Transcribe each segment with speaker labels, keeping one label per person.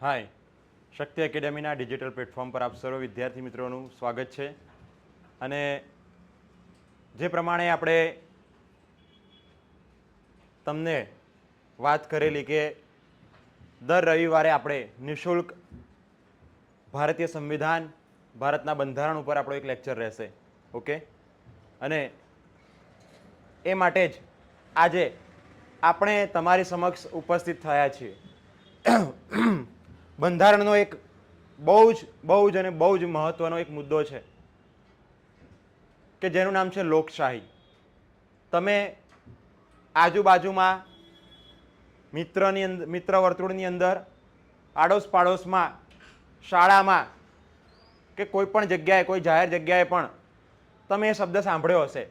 Speaker 1: હાય, શક્તિ એકેડેમીના digital platform પર આપ સર્વ વિદ્યાર્થી મિત્રોનું સ્વાગત છે. અને જે પ્રમાણે આપણે તમને વાત કરેલી કે દર રવિવારે આપણે નિઃશુલ્ક ભારતીય સંવિધાન, ભારતના બંધારણ ઉપર આપણો એક લેક્ચર રહેશે. ઓકે, અને એ માટે જ આજે આપણે તમારી સમક્ષ ઉપસ્થિત થયા છીએ. બંધારણનો એક બહુ જ અને બહુ જ મહત્વનો એક મુદ્દો છે કે જેનું નામ છે લોકશાહી. તમે આજુબાજુમાં મિત્ર વર્તુળની અંદર, આડોશ પાડોશમાં, શાળામાં કે કોઈ પણ જગ્યાએ, કોઈ જાહેર જગ્યાએ પણ તમે એ શબ્દ સાંભળ્યો હશે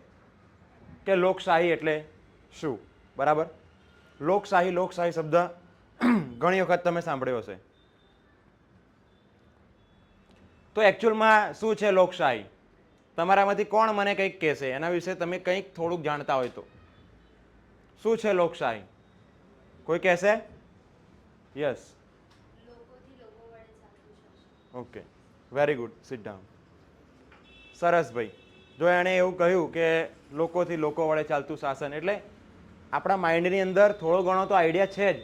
Speaker 1: કે લોકશાહી એટલે શું. બરાબર, લોકશાહી શબ્દ ઘણી વખત તમે સાંભળ્યો હશે. તો એકચ્યુઅલમાં શું છે લોકશાહી? તમારામાંથી કોણ મને કંઈક કહેશે એના વિશે? તમે કંઈક થોડુંક જાણતા હોય તો શું છે લોકશાહી? કોઈ કહેશે? Yes. Okay, very good, sit down. સરસ ભાઈ. જો એણે એવું કહ્યું કે લોકોથી લોકો વડે ચાલતું શાસન, એટલે આપણા માઇન્ડની અંદર થોડો ઘણો તો આઈડિયા છે જ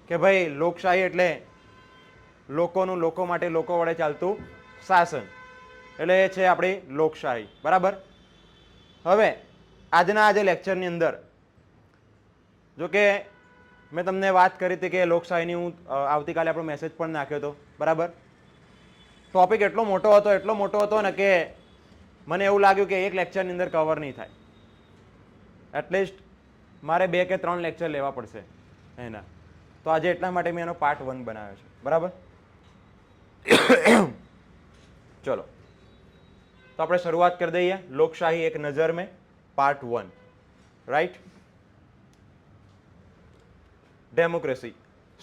Speaker 1: કે ભાઈ લોકશાહી એટલે લોકોનું લોકો માટે લોકો વડે ચાલતું શાસન, એટલે એ છે આપણી લોકશાહી. બરાબર. હવે આજના આજે લેક્ચરની અંદર જો કે મેં તમને વાત કરી હતી કે લોકશાહીની હું આવતીકાલે આપણો મેસેજ પણ નાખ્યો હતો. બરાબર. ટોપિક એટલો મોટો હતો ને કે મને એવું લાગ્યું કે એક લેક્ચરની અંદર કવર નહીં થાય. એટલીસ્ટ મારે 2 કે 3 લેક્ચર લેવા પડશે એના. તો આજે એટલા માટે મેં એનો પાર્ટ 1 બનાવ્યો છે. બરાબર. ચલો, તો આપણે શરૂઆત કરી દઈએ. લોકશાહી એક નજર મેં, પાર્ટ 1. રાઈટ. ડેમોક્રેસી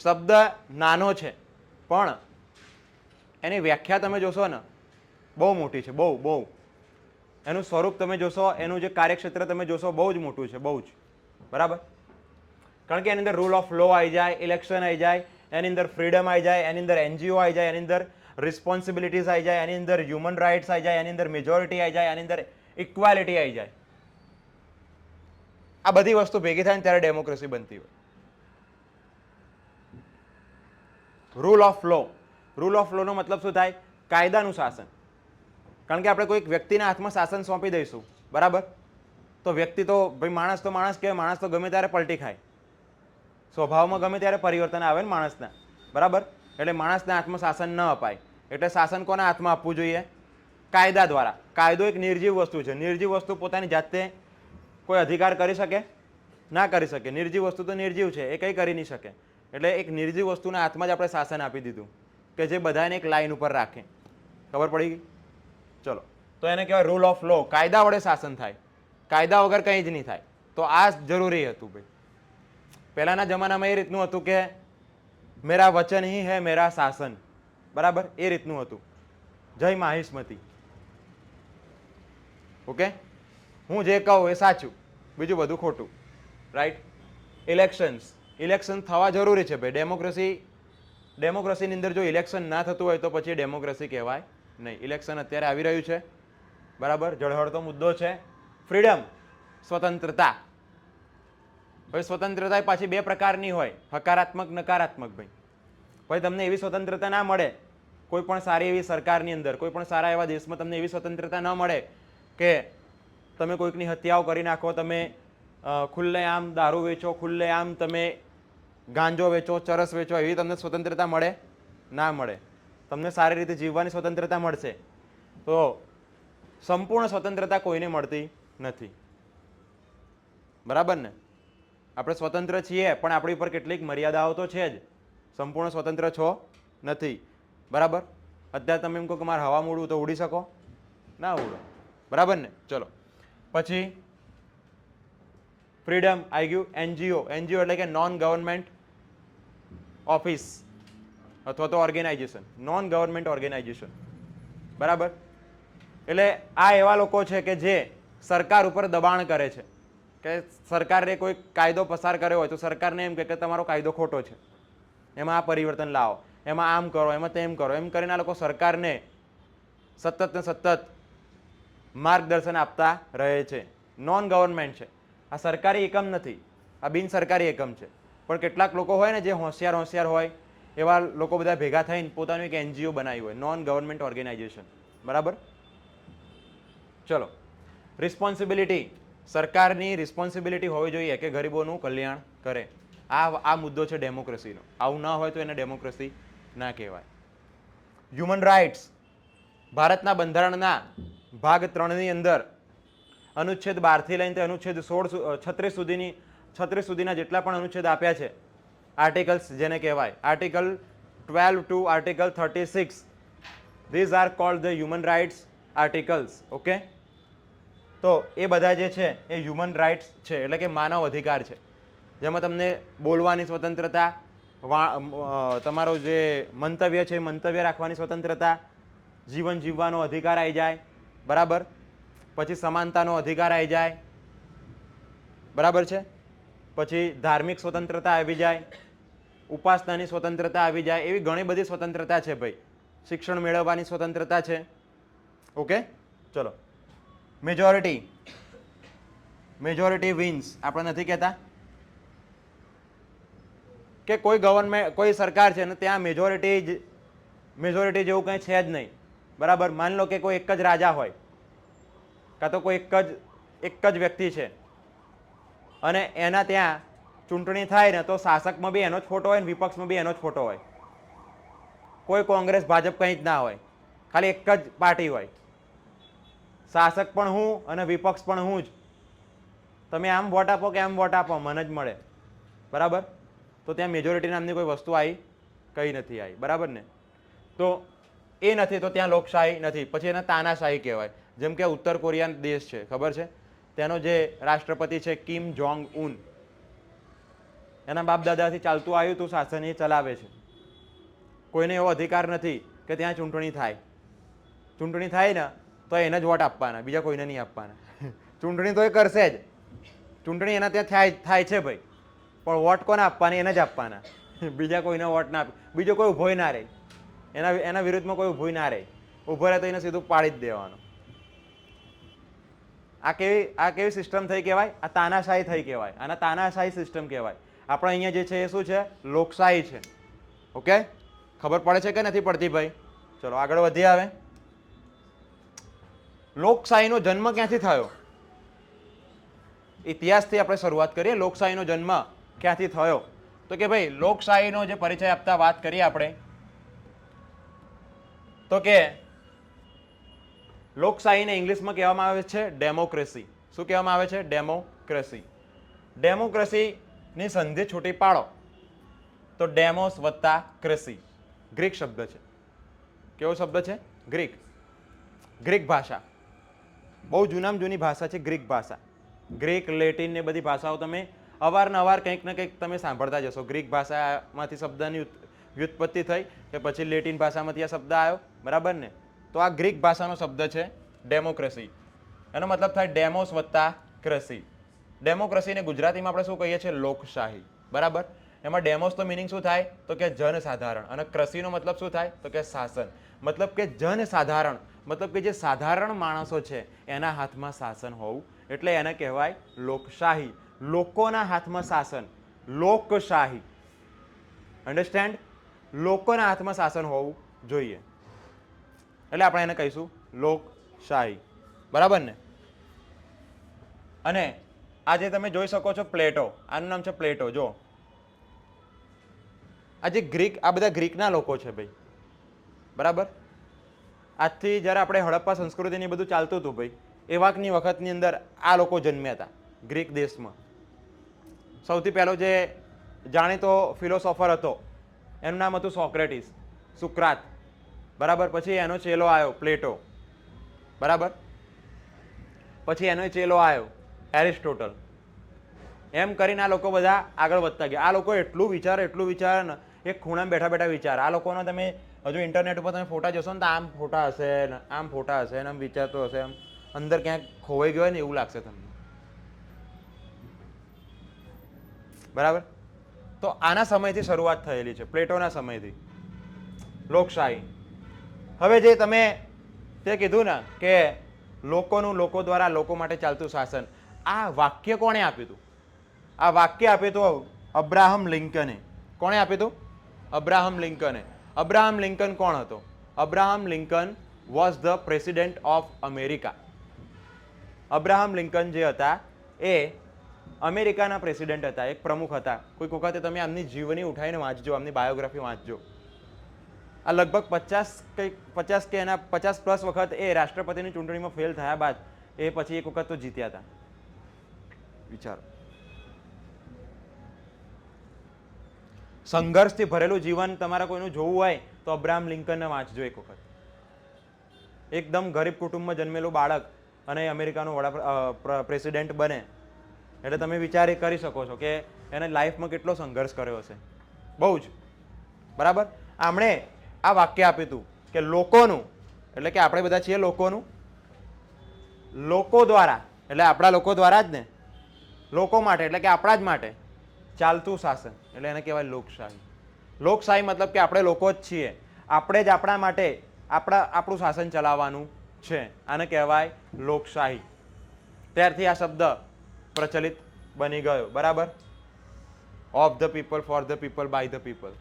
Speaker 1: શબ્દ નાનો છે પણ એની વ્યાખ્યા તમે જોશો ને બહુ મોટી છે. બહુ એનું સ્વરૂપ તમે જોશો, એનું જે કાર્યક્ષેત્ર તમે જોશો બહુ જ મોટું છે, બહુ જ. બરાબર. કારણ કે એની અંદર રૂલ ઓફ લો આવી જાય, ઇલેક્શન આવી જાય, એની અંદર ફ્રીડમ આવી જાય, એની અંદર એનજીઓ આવી જાય, એની અંદર રિસ્પોન્સિબિલિટીઝ આવી જાય, એની અંદર હ્યુમન રાઇટ્સ આવી જાય, એની અંદર મેજોરિટી આવી જાય, એની અંદર ઇક્વાલિટી આવી જાય. આ બધી વસ્તુ ભેગી થાય ને ત્યારે ડેમોક્રેસી બનતી હોય. રૂલ ઓફ લો નો મતલબ શું થાય? કાયદાનું શાસન. કારણ કે આપણે કોઈક વ્યક્તિના હાથમાં શાસન સોંપી દઈશું, બરાબર, તો વ્યક્તિ તો ભાઈ માણસ કહેવાય. માણસ તો ગમે ત્યારે પલટી ખાય, સ્વભાવમાં ગમે ત્યારે પરિવર્તન આવે ને માણસના. બરાબર. એટલે માણસના હાથમાં શાસન ન અપાય. એટલે શાસન કોના હાથમાં આપવું જોઈએ? કાયદા દ્વારા. કાયદો એક નિર્જીવ વસ્તુ છે. નિર્જીવ વસ્તુ પોતાની જાતે કોઈ અધિકાર કરી શકે? ના કરી શકે. નિર્જીવ વસ્તુ તો નિર્જીવ છે, એ કંઈ કરી નહીં શકે. એટલે એક નિર્જીવ વસ્તુના હાથમાં જ આપણે શાસન આપી દીધું કે જે બધાને એક લાઈન ઉપર રાખે. ખબર પડી ગઈ? ચલો, તો એને કહેવાય રૂલ ઓફ લો. કાયદા વડે શાસન થાય, કાયદા વગર કંઈ જ નહીં થાય. તો આ જરૂરી હતું ભાઈ. પહેલાના જમાનામાં એ રીતનું હતું કે મેરા વચન હી હૈ મેરા શાસન. બરાબર, એ રીતનું હતું. જય માહિષ્મતી. ઓકે, હું જે કહું એ સાચું, બીજું બધું ખોટું. રાઈટ. ઇલેક્શન થવા જરૂરી છે ભાઈ. ડેમોક્રેસીની અંદર જો ઇલેક્શન ના થતું હોય તો પછી ડેમોક્રેસી કહેવાય નહીં. ઇલેક્શન અત્યારે આવી રહ્યું છે. બરાબર, ઝળહળતો મુદ્દો છે. ફ્રીડમ, સ્વતંત્રતા. ભાઈ સ્વતંત્રતા પાછી 2 પ્રકારની હોય, હકારાત્મક, નકારાત્મક. ભાઈ તમને એવી સ્વતંત્રતા ના મળે કોઈ પણ સારી એવી સરકારની અંદર, કોઈ પણ સારા એવા દેશમાં તમને એવી સ્વતંત્રતા ન મળે કે તમે કોઈકની હત્યાઓ કરી નાખો, તમે ખુલ્લેઆમ દારૂ વેચો, ખુલ્લેઆમ તમે ગાંજો વેચો, ચરસ વેચો, એવી તમને સ્વતંત્રતા મળે? ના મળે. તમને સારી રીતે જીવવાની સ્વતંત્રતા મળશે. તો સંપૂર્ણ સ્વતંત્રતા કોઈને મળતી નથી. બરાબર ને? આપણે સ્વતંત્ર છીએ પણ આપણી ઉપર કેટલીક મર્યાદાઓ તો છે જ. સંપૂર્ણ સ્વતંત્ર છો નથી. બરાબર. અત્યારે તમે એમ કહો કે મારે હવા ઉડવું, તો ઉડી શકો? ના ઉડો. બરાબર ને? ચલો, પછી ફ્રીડમ આવી ગયું. એનજીઓ એટલે કે નોન ગવર્મેન્ટ ઓફિસ અથવા તો ઓર્ગેનાઇઝેશન, નોન ગવર્મેન્ટ ઓર્ગેનાઇઝેશન. બરાબર. એટલે આ એવા લોકો છે કે જે સરકાર ઉપર દબાણ કરે છે કે સરકારે કોઈ કાયદો પસાર કર્યો હોય તો સરકારને એમ કે તમારો કાયદો ખોટો છે, એમાં આ પરિવર્તન લાવો. એમાં આમ કરો, એમાં તેમ કરો, એમ કરીને આ લોકો સરકારને સતત ને સતત માર્ગદર્શન આપતા રહે છે. નોન ગવર્મેન્ટ છે, આ સરકારી એકમ નથી, આ બિન સરકારી એકમ છે. પણ કેટલાક લોકો હોય ને જે હોશિયાર હોય એવા લોકો બધા ભેગા થઈને પોતાનું એક NGO બનાવી હોય, નોન ગવર્મેન્ટ ઓર્ગેનાઇઝેશન. બરાબર. ચલો, રિસ્પોન્સિબિલિટી, સરકારની રિસ્પોન્સિબિલિટી હોવી જોઈએ કે ગરીબોનું કલ્યાણ કરે. આ મુદ્દો છે ડેમોક્રેસીનો. આવું ના હોય તો એને ડેમોક્રેસી ના કહેવાય. હ્યુમન રાઇટ્સ, ભારતના બંધારણના ભાગ 3 ની અંદર અનુચ્છેદ 12 થી લઈને અનુચ્છેદ 36 સુધીના જેટલા પણ અનુચ્છેદ આપ્યા છે, આર્ટિકલ્સ જેને કહેવાય, article 12 to article 36, these are called the human rights articles. Okay, તો એ બધા જે છે એ હ્યુમન રાઇટ્સ છે, એટલે કે માનવ અધિકાર છે, જેમાં તમને બોલવાની સ્વતંત્રતા, તમારો જે મંતવ્ય છે મંતવ્ય રાખવાની સ્વતંત્રતા, જીવન જીવવાનો અધિકાર આવી જાય. બરાબર. પછી સમાનતાનો અધિકાર આવી જાય. બરાબર છે. પછી ધાર્મિક સ્વતંત્રતા આવી જાય, ઉપાસનાની સ્વતંત્રતા આવી જાય. એવી ઘણી બધી સ્વતંત્રતા છે ભાઈ. શિક્ષણ મેળવવાની સ્વતંત્રતા છે. ઓકે, ચલો. Majority wins. આપણે નથી કહેતા કે કોઈ ગવર્મેન્ટ, કોઈ સરકાર છે ને ત્યાં મેજોરિટી જેવું કંઈ છે જ નહીં. બરાબર. માની લો કે કોઈ એક જ રાજા હોય, કાં તો કોઈ એક જ વ્યક્તિ છે અને એના ત્યાં ચૂંટણી થાય ને તો શાસકમાં બી એનો જ ફોટો હોય ને વિપક્ષમાં બી એનો જ ફોટો હોય. કોઈ કોંગ્રેસ ભાજપ કંઈ જ ના હોય, ખાલી એક જ પાર્ટી હોય. શાસક પણ હું અને વિપક્ષ પણ હું જ. તમે આમ વોટ આપો કે આમ વોટ આપો, મને જ મળે. બરાબર. તો ત્યાં મેજોરિટી નામની કોઈ વસ્તુ આવી કઈ નથી આવી. બરાબર ને. તો એ નથી તો ત્યાં લોકશાહી નથી. પછી એને તાનાશાહી કહેવાય. જેમ કે ઉત્તર કોરિયા દેશ છે, ખબર છે, તેનો જે રાષ્ટ્રપતિ છે કિમ જોંગ ઉન, એના બાપ દાદાથી ચાલતું આવ્યું તું શાસન, એ ચલાવે છે. કોઈને એવો અધિકાર નથી કે ત્યાં ચૂંટણી થાય. ચૂંટણી થાય ને તો એને જ વોટ આપવાના, બીજા કોઈને નહીં આપવાના. ચૂંટણી તો એ કરશે જ, ચૂંટણી એના ત્યાં થાય છે ભાઈ, પણ વોટ કોને આપવાની? એને જ આપવાના, બીજા કોઈને વોટ ના આપે. બીજો કોઈ ઉભોય ના રહે, એના વિરુદ્ધમાં કોઈ ઉભોય ના રહે. ઉભો રહે તો એને સીધું પાડી જ દેવાનો. આ કેવી સિસ્ટમ થઈ કહેવાય? આ તાનાશાહી થઈ કહેવાય. આના તાનાશાહી સિસ્ટમ કહેવાય. આપણે અહીંયા જે છે એ શું છે? લોકશાહી છે. ઓકે, ખબર પડે છે કે નથી પડતી ભાઈ? ચલો આગળ વધીએ. હવે લોકશાહીનો જન્મ ક્યાંથી થયો? ઇતિહાસથી આપણે શરૂઆત કરીએ. લોકશાહીનો જન્મ ક્યાંથી થયો? તો કે ભાઈ લોકશાહીનો જે પરિચય આપતા વાત કરીએ આપણે, તો કે લોકશાહીને ઇંગ્લિશમાં કહેવામાં આવે છે ડેમોક્રેસી. શું કહેવામાં આવે છે? ડેમોક્રેસી. ડેમોક્રેસીની સંધિ છૂટી પાડો તો ડેમોસ વત્તા ક્રેસી. ગ્રીક શબ્દ છે. કેવો શબ્દ છે? ગ્રીક ભાષા. બહુ જૂનામાં જૂની ભાષા છે ગ્રીક ભાષા. ગ્રીક, લેટિન ને બધી ભાષાઓ તમે અવારનવાર કંઈક ને કંઈક તમે સાંભળતા જશો. ગ્રીક ભાષામાંથી શબ્દની વ્યુત્પત્તિ થઈ કે પછી લેટિન ભાષામાંથી આ શબ્દ આવ્યો. બરાબર ને. તો આ ગ્રીક ભાષાનો શબ્દ છે ડેમોક્રેસી. એનો મતલબ થાય ડેમોસ વત્તા ક્રેસી. ડેમોક્રેસીને ગુજરાતીમાં આપણે શું કહીએ છીએ? લોકશાહી. બરાબર. એમાં ડેમોસ તો મિનિંગ શું થાય? તો કે જનસાધારણ. અને ક્રેસીનો મતલબ શું થાય? તો કે શાસન. મતલબ કે જનસાધારણ, મતલબ કે જે સાધારણ માણસો છે એના હાથમાં શાસન હોવું, એટલે એને કહેવાય લોકશાહી. લોકોના હાથમાં શાસન, લોકશાહી. અન્ડરસ્ટેન્ડ? લોકોના હાથમાં શાસન હોવું જોઈએ, એટલે આપણે એને કહીશું લોકશાહી. બરાબર ને. અને આજે તમે જોઈ શકો છો પ્લેટો, આનું નામ છે પ્લેટો. જો આ બધા ગ્રીકના લોકો છે ભાઈ. બરાબર. આજથી જ્યારે આપણે હડપ્પા સંસ્કૃતિની બધું ચાલતું હતું ભાઈ, એ વખતની અંદર આ લોકો જન્મ્યા હતા ગ્રીક દેશમાં. સૌથી પહેલો જે જાણીતો ફિલોસોફર હતો એનું નામ હતું સોક્રેટિસ, સુક્રાત. બરાબર. પછી એનો ચેલો આવ્યો પ્લેટો. બરાબર. પછી એનો ચેલો આવ્યો એરિસ્ટોટલ. એમ કરીને આ લોકો બધા આગળ વધતા ગયા. આ લોકો એટલું વિચારે ને, એક ખૂણામાં બેઠા બેઠા વિચાર. આ લોકોનો તમે હજુ ઇન્ટરનેટ ઉપર તમે ફોટા જોશો ને તો આમ ફોટા હશે ને આમ ફોટા હશે ને આમ વિચારતો હશે, આમ અંદર ક્યાંક ખોવાઈ ગયો હોય ને એવું લાગશે તમને. બરાબર. તો આના સમયથી શરૂઆત થયેલી છે, પ્લેટોના સમયથી. લોકશાહી. હવે જે તમે તે કીધું ને કે લોકોનું લોકો દ્વારા લોકો માટે ચાલતું શાસન, આ વાક્ય કોણે આપ્યું હતું? આ વાક્ય આપ્યું હતું અબ્રાહમ લિંકને. કોણે આપ્યું હતું? અબ્રાહમ લિંકને. અબ્રાહમ લિંકન કોણ હતો? Abraham Lincoln was the president of America. Abraham Lincoln જે હતા એ અમેરિકાના પ્રેસિડેન્ટ હતા, એક પ્રમુખ હતા. કોઈક વખતે તમે આમની જીવની ઉઠાવીને વાંચજો, આમની બાયોગ્રાફી વાંચજો. આ લગભગ 50 કે એના 50+ વખત એ રાષ્ટ્રપતિની ચૂંટણીમાં ફેલ થયા બાદ એ પછી એક વખત તો જીત્યા હતા. વિચારો, સંઘર્ષથી ભરેલું જીવન તમારા કોઈનું જોવું હોય તો અબ્રાહમ લિંકનને વાંચજો એક વખત. એકદમ ગરીબ કુટુંબમાં જન્મેલું બાળક અને અમેરિકાનો પ્રેસિડેન્ટ બને એટલે તમે વિચાર કરી શકો છો કે એને લાઈફમાં કેટલો સંઘર્ષ કર્યો હશે. બહુ જ. બરાબર. આમણે આ વાક્ય આપ્યું હતું કે લોકોનું, એટલે કે આપણે બધા છીએ લોકોનું, લોકો દ્વારા, એટલે આપણા લોકો દ્વારા જ ને, લોકો માટે એટલે કે આપણા જ માટે ચાલતું શાસન, એટલે એને કહેવાય લોકશાહી. લોકશાહી મતલબ કે આપણે લોકો જ છીએ, આપણે જ આપણા માટે આપણું શાસન ચલાવવાનું છે. આને કહેવાય લોકશાહી. ત્યારથી આ શબ્દ પ્રચલિત બની ગયો. બરાબર. Of the people, for the people, by the people.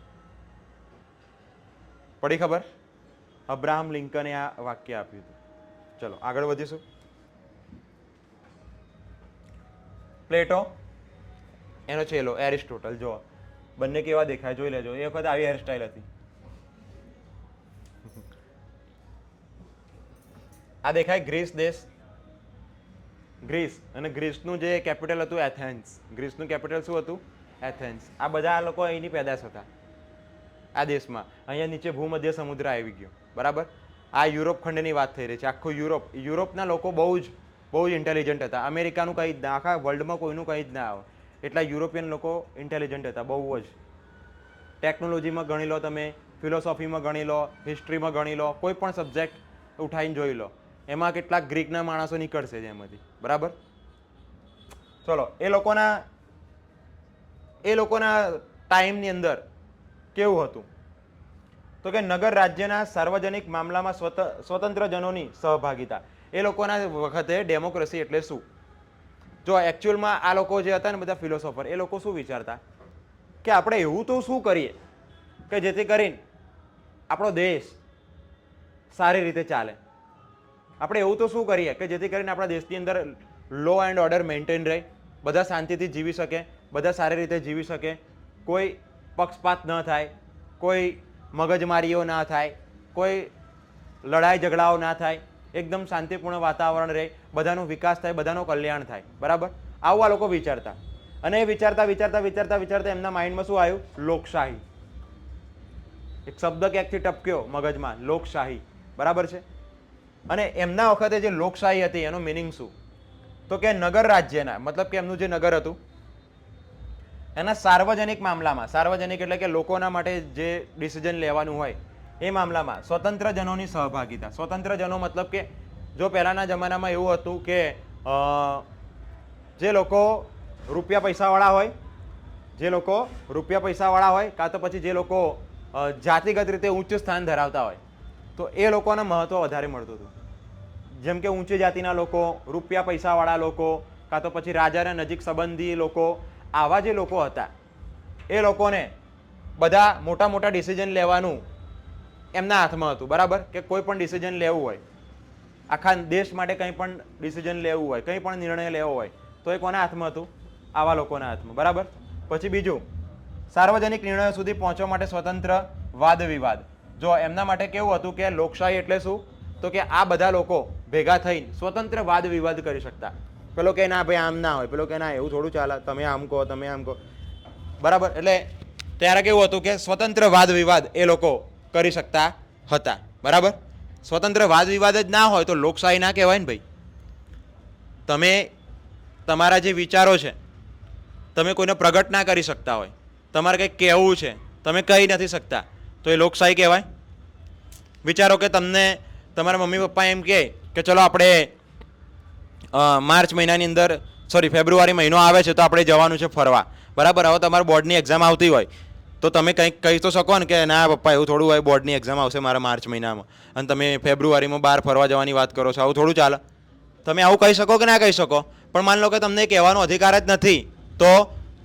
Speaker 1: પડી ખબર? અબ્રાહમ લિંકને આ વાક્ય આપ્યું હતું. ચલો આગળ વધીશું. પ્લેટો, એનો ચેલો એરિસ્ટોટલ. જો બંને કેવા દેખાય જોઈ લેજો. એ વખત આવી હેરસ્ટાઈલ હતી. આ દેખાય ગ્રીસ દેશ, ગ્રીસ, અને ગ્રીસનું જે કેપિટલ હતું એથેન્સ. ગ્રીસનું કેપિટલ શું હતું? એથેન્સ. આ બધા લોકો અહીંની પેદાશ હતા આ દેશમાં. અહીંયા નીચે ભૂમધ્ય સમુદ્ર આવી ગયો. બરાબર. આ યુરોપ ખંડની વાત થઈ રહી છે. આખું યુરોપના લોકો બહુ જ ઇન્ટેલિજન્ટ હતા. અમેરિકાનું કંઈ જ ના, આખા વર્લ્ડમાં કોઈનું કંઈ જ ના આવે એટલા યુરોપિયન લોકો ઇન્ટેલિજન્ટ હતા. બહુ જ. ટેકનોલોજીમાં ગણી લો તમે, ફિલોસોફીમાં ગણી લો, હિસ્ટ્રીમાં ગણી લો, કોઈ પણ સબ્જેક્ટ ઉઠાવીને જોઈ લો, એમાં કેટલાક ગ્રીકના માણસો નીકળશે જેમાંથી. બરાબર. ચલો, એ લોકોના ટાઈમની અંદર કેવું હતું તો કે નગર રાજ્યના સાર્વજનિક મામલામાં સ્વતંત્ર જનોની સહભાગિતા. એ લોકોના વખતે ડેમોક્રેસી એટલે શું? જો એકચ્યુઅલમાં આ લોકો જે હતા ને બધા ફિલોસોફર, એ લોકો શું વિચારતા કે આપણે એવું તો શું કરીએ કે જેથી કરીને આપણો દેશ સારી રીતે ચાલે. આપણે એવું તો શું કરીએ કે જેથી કરીને આપણા દેશની અંદર લો એન્ડ ઓર્ડર મેન્ટેન રહે, બધા શાંતિથી જીવી શકે, બધા સારી રીતે જીવી શકે, કોઈ પક્ષપાત ન થાય, કોઈ મગજમારીઓ ના થાય, કોઈ લડાઈ ઝઘડાઓ ના થાય, એકદમ શાંતિપૂર્ણ વાતાવરણ રહે, બધાનો વિકાસ થાય, બધાનો કલ્યાણ થાય. બરાબર. આવું આ લોકો વિચારતા. અને એ વિચારતા એમના માઇન્ડમાં શું આવ્યું? લોકશાહી. એક શબ્દ ક્યાંકથી ટપક્યો મગજમાં, લોકશાહી. બરાબર છે. અને એમના વખતે જે લોકશાહી હતી એનો મિનિંગ શું? તો કે નગર રાજ્યના, મતલબ કે એમનું જે નગર હતું એના સાર્વજનિક મામલામાં, સાર્વજનિક એટલે કે લોકોના માટે જે ડિસિઝન લેવાનું હોય એ મામલામાં સ્વતંત્ર જનોની સહભાગિતા. સ્વતંત્ર જનો મતલબ કે જો પહેલાના જમાનામાં એવું હતું કે જે લોકો રૂપિયા પૈસાવાળા હોય કાં તો પછી જે લોકો જાતિગત રીતે ઉચ્ચ સ્થાન ધરાવતા હોય તો એ લોકોને મહત્વ વધારે મળતું હતું. જેમ કે ઊંચી જાતિના લોકો, રૂપિયા પૈસાવાળા લોકો, કાં તો પછી રાજાના નજીક સંબંધી લોકો, આવા જે લોકો હતા એ લોકોને બધા મોટા મોટા ડિસિઝન લેવાનું એમના હાથમાં હતું. બરાબર. કે કોઈ પણ ડિસિઝન લેવું હોય, આખા દેશ માટે કંઈ પણ ડિસિઝન લેવું હોય, કંઈ પણ નિર્ણય લેવો હોય તો એ કોના હાથમાં હતું? આવા લોકોના હાથમાં. બરાબર. પછી બીજું, સાર્વજનિક નિર્ણયો સુધી પહોંચવા માટે સ્વતંત્ર વાદ વિવાદ. જો એમના માટે કેવું હતું કે લોકશાહી એટલે શું? તો કે આ બધા લોકો ભેગા થઈને સ્વતંત્ર વાદ વિવાદ કરી શકતા. પેલો કે ના ભાઈ આમ ના હોય, પેલો કે ના એવું થોડું ચાલે, તમે આમ કહો, તમે આમ કહો. બરાબર. એટલે ત્યારે કેવું હતું કે સ્વતંત્ર વાદ વિવાદ એ લોકો કરી શકતા હતા. બરાબર. સ્વતંત્ર વાદ વિવાદ જ ના હોય તો લોકશાહી ના કહેવાય ને ભાઈ. તમે તમારા જે વિચારો છે તમે કોઈને પ્રગટ ના કરી શકતા હોય, તમારે કંઈક કહેવું છે તમે કહી નથી શકતા, તો એ લોકશાહી કહેવાય? વિચારો કે તમને તમારા મમ્મી પપ્પા એમ કહે કે ચલો આપણે માર્ચ મહિનાની અંદર ફેબ્રુઆરી મહિનો આવે છે તો આપણે જવાનું છે ફરવા. બરાબર. હવે તમારે બોર્ડની એક્ઝામ આવતી હોય તો તમે કંઈક કહી તો શકો ને કે ના પપ્પા એવું થોડું હોય, બોર્ડની એક્ઝામ આવશે મારા માર્ચ મહિનામાં અને તમે ફેબ્રુઆરીમાં બહાર ફરવા જવાની વાત કરો છો, આવું થોડું ચાલે? તમે આવું કહી શકો કે ના કહી શકો? પણ માની લો કે તમને કહેવાનો અધિકાર જ નથી, તો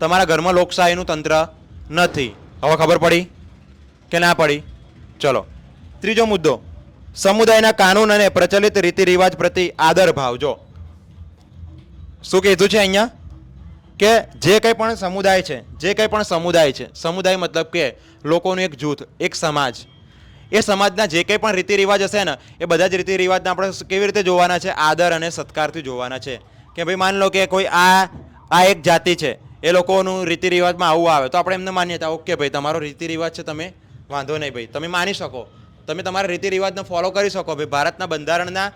Speaker 1: તમારા ઘરમાં લોકશાહીનું તંત્ર નથી. હવે ખબર પડી કે ના પડી? ચલો ત્રીજો મુદ્દો, સમુદાયના કાનૂન અને પ્રચલિત રીતિ રિવાજ પ્રતિ આદર ભાવ. જો શું કીધું છે અહીંયા કે જે કંઈ પણ સમુદાય છે, જે કંઈ પણ સમુદાય છે, સમુદાય મતલબ કે લોકોનું એક જૂથ, એક સમાજ, એ સમાજના જે કંઈ પણ રીતિ રિવાજ હશે ને એ બધા જ રીતિ રિવાજને આપણે કેવી રીતે જોવાના છે? આદર અને સત્કારથી જોવાના છે. કે ભાઈ માની લો કે કોઈ આ એક જાતિ છે, એ લોકોનું રીતિ રિવાજમાં આવું આવે તો આપણે એમને માન્યતા, ઓકે ભાઈ તમારો રીતિ રિવાજ છે, તમે વાંધો નહીં ભાઈ, તમે માની શકો, તમે તમારા રીતિ રિવાજને ફોલો કરી શકો. ભાઈ ભારતના બંધારણના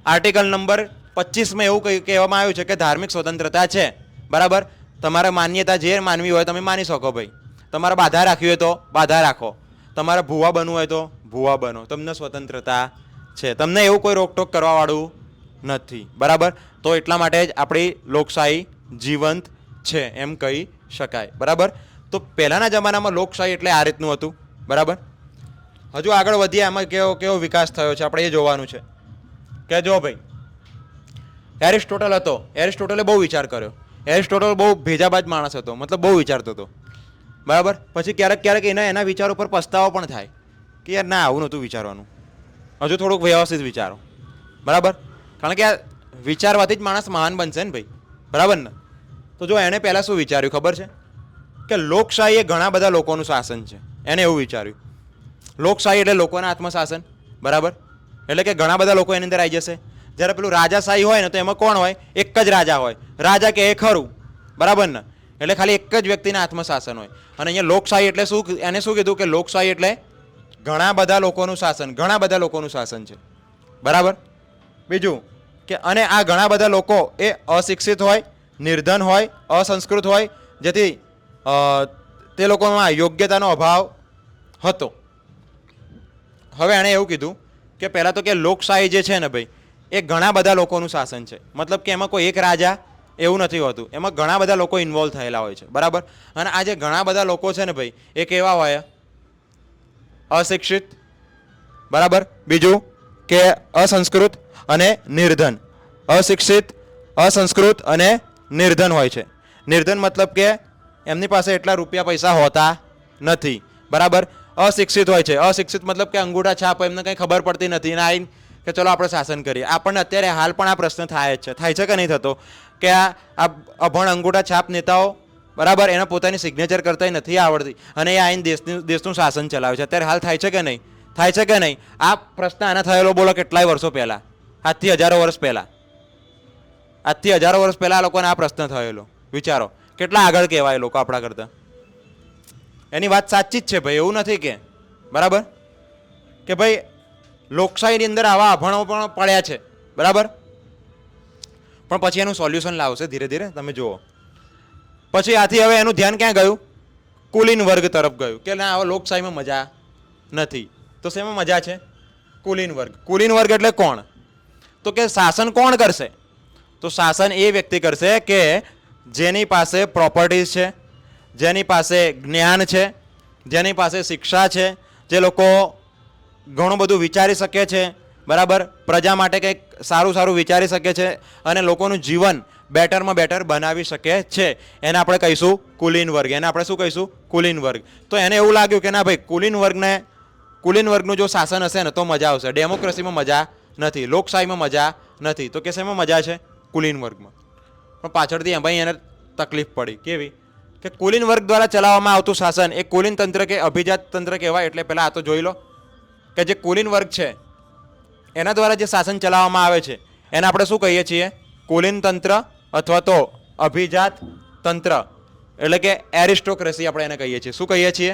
Speaker 1: આર્ટિકલ નંબર 25માં એવું કહેવામાં આવ્યું છે કે ધાર્મિક સ્વતંત્રતા છે, બરાબર? તમારે માન્યતા જે માનવી હોય તમે માની શકો. ભાઈ તમારે બાધા રાખવી હોય તો બાધા રાખો, તમારે ભૂવા બનવું હોય તો ભૂવા બનો, તમને સ્વતંત્રતા છે, તમને એવું કોઈ રોકટોક કરવાવાળું નથી, બરાબર? તો એટલા માટે જ આપણી લોકશાહી જીવંત છે એમ કહી શકાય, બરાબર? તો પહેલાંના જમાનામાં લોકશાહી એટલે આ રીતનું હતું, બરાબર? હજુ આગળ વધીએ, એમાં કેવો વિકાસ થયો છે આપણે એ જોવાનું છે. કે જો ભાઈ એરિસ્ટોટલ હતો, એરિસ્ટોટલે બહુ વિચાર કર્યો. એરિસ્ટોટલ બહુ ભેજાબાજ માણસ હતો, મતલબ બહુ વિચારતો હતો, બરાબર? પછી ક્યારેક ક્યારેક એના વિચારો પર પસ્તાવો પણ થાય કે યાર ના આવું નહોતું વિચારવાનું, હજુ થોડુંક વ્યવસ્થિત વિચારો, બરાબર? કારણ કે આ વિચારવાથી જ માણસ મહાન બનશે ને ભાઈ, બરાબર ને? તો જો એણે પહેલાં શું વિચાર્યું ખબર છે? કે લોકશાહી એ ઘણા બધા લોકોનું શાસન છે. એને એવું વિચાર્યું લોકશાહી એટલે લોકોના આત્મશાસન, બરાબર? એટલે કે ઘણા બધા લોકો એની અંદર આવી જશે. જ્યારે પેલું રાજાશાહી હોય ને તો એમાં કોણ હોય? એક જ રાજા હોય, રાજા કે એ ખરું, બરાબર ને? એટલે ખાલી એક જ વ્યક્તિના આત્મશાસન હોય. અને અહીંયા લોકશાહી એટલે શું? એને શું કીધું કે લોકશાહી એટલે ઘણા બધા લોકોનું શાસન, ઘણા બધા લોકોનું શાસન છે, બરાબર? બીજું કે અને આ ઘણા બધા લોકો એ અશિક્ષિત હોય, નિર્ધન હોય, અસંસ્કૃત હોય, જેથી તે લોકોમાં યોગ્યતાનો અભાવ હતો. હવે એણે એવું કીધું કે પહેલાં તો કે લોકશાહી જે છે ને ભાઈ એ ઘણા બધા લોકોનું શાસન છે, મતલબ કે એમાં કોઈ એક રાજા એવું નથી હોતું, એમાં ઘણા બધા લોકો ઇન્વોલ્વ થયેલા હોય છે, બરાબર? અને આ જે ઘણા બધા લોકો છે ને ભાઈ એ કેવા હોય? અશિક્ષિત, બરાબર? બીજું કે અસંસ્કૃત અને નિર્ધન. અશિક્ષિત, અસંસ્કૃત અને નિર્ધન હોય છે. નિર્ધન મતલબ કે એમની પાસે એટલા રૂપિયા પૈસા હોતા નથી, બરાબર? અશિક્ષિત હોય છે. અશિક્ષિત મતલબ કે અંગૂઠા છાપ એમને કંઈ ખબર પડતી નથી અને આવીને કે ચલો આપણે શાસન કરીએ. આપણને અત્યારે હાલ પણ આ પ્રશ્ન થાય જ છે, થાય છે કે નહીં થતો? કે આ અભણ અંગૂઠા છાપ નેતાઓ, બરાબર, એને પોતાની સિગ્નેચર કરતા નથી આવડતી અને એ આઈને દેશનું શાસન ચલાવે છે. અત્યારે હાલ થાય છે કે નહીં? થાય છે કે નહીં? આ પ્રશ્ન આના થયેલો બોલો કેટલાય વર્ષો પહેલાં, આજથી હજારો વર્ષ પહેલાં, આજથી હજારો વર્ષ પહેલાં આ લોકોને આ પ્રશ્ન થયેલો. વિચારો કેટલા આગળ કહેવાય લોકો આપણા કરતાં. એની વાત સાચી જ છે ભાઈ, એવું નથી કે, બરાબર? કે ભાઈ લોકશાહીની અંદર આવા અભણો પણ પડ્યા છે, બરાબર? પણ પછી એનું સોલ્યુશન લાવશે ધીરે ધીરે, તમે જુઓ. પછી આથી હવે એનું ધ્યાન ક્યાં ગયું? કુલીન વર્ગ તરફ ગયું કે ના હવે લોકશાહીમાં મજા નથી. તો શેમાં મજા છે? કુલીન વર્ગ. કુલીન વર્ગ એટલે કોણ? તો કે શાસન કોણ કરશે? તો શાસન એ વ્યક્તિ કરશે કે જેની પાસે પ્રોપર્ટીઝ છે, જેની પાસે જ્ઞાન છે, જેની પાસે શિક્ષા છે, જે લોકો ઘણું બધું વિચારી શકે છે, બરાબર? પ્રજા માટે કંઈક સારું સારું વિચારી શકે છે અને લોકોનું જીવન બેટરમાં બેટર બનાવી શકે છે. એને આપણે કહીશું કુલીન વર્ગ. એને આપણે શું કહીશું? કુલીન વર્ગ. તો એને એવું લાગ્યું કે ના ભાઈ કુલીન વર્ગનું જો શાસન હશે ને તો મજા આવશે. ડેમોક્રેસીમાં મજા નથી, લોકશાહીમાં મજા નથી. તો કે શેમાં મજા છે? કુલીન વર્ગમાં. પણ પાછળથી ભાઈ એને તકલીફ પડી. કેવી? કે કુલીન વર્ગ દ્વારા ચલાવવામાં આવતું શાસન એ કુલીન તંત્ર કે અભિજાત તંત્ર કહેવાય. એટલે પહેલાં આ તો જોઈ લો કે જે કુલીન વર્ગ છે એના દ્વારા જે શાસન ચલાવવામાં આવે છે એને આપણે શું કહીએ છીએ? કુલીન તંત્ર અથવા તો અભિજાત તંત્ર, એટલે કે એરિસ્ટોક્રેસી આપણે એને કહીએ છીએ. શું કહીએ છીએ?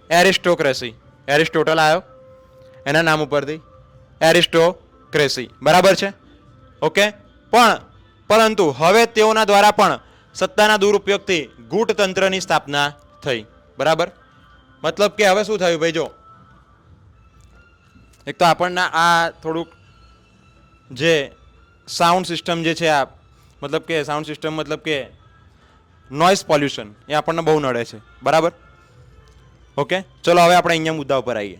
Speaker 1: એરિસ્ટોક્રેસી. એરિસ્ટોટલ આવ્યો એના નામ ઉપરથી, એરિસ્ટોક્રેસી, બરાબર છે? ઓકે. પરંતુ હવે તેઓના દ્વારા પણ સત્તાના દુરુપયોગથી ગૂઢતંત્રની સ્થાપના થઈ, બરાબર? મતલબ કે હવે શું થયું ભાઈ? જો એક તો આપણને આ થોડુંક જે સાઉન્ડ સિસ્ટમ જે છે આ મતલબ કે સાઉન્ડ સિસ્ટમ મતલબ કે નોઇઝ પોલ્યુશન એ આપણને બહુ નડે છે, બરાબર? ઓકે, ચલો હવે આપણે અહીંયા મુદ્દા ઉપર આવીએ.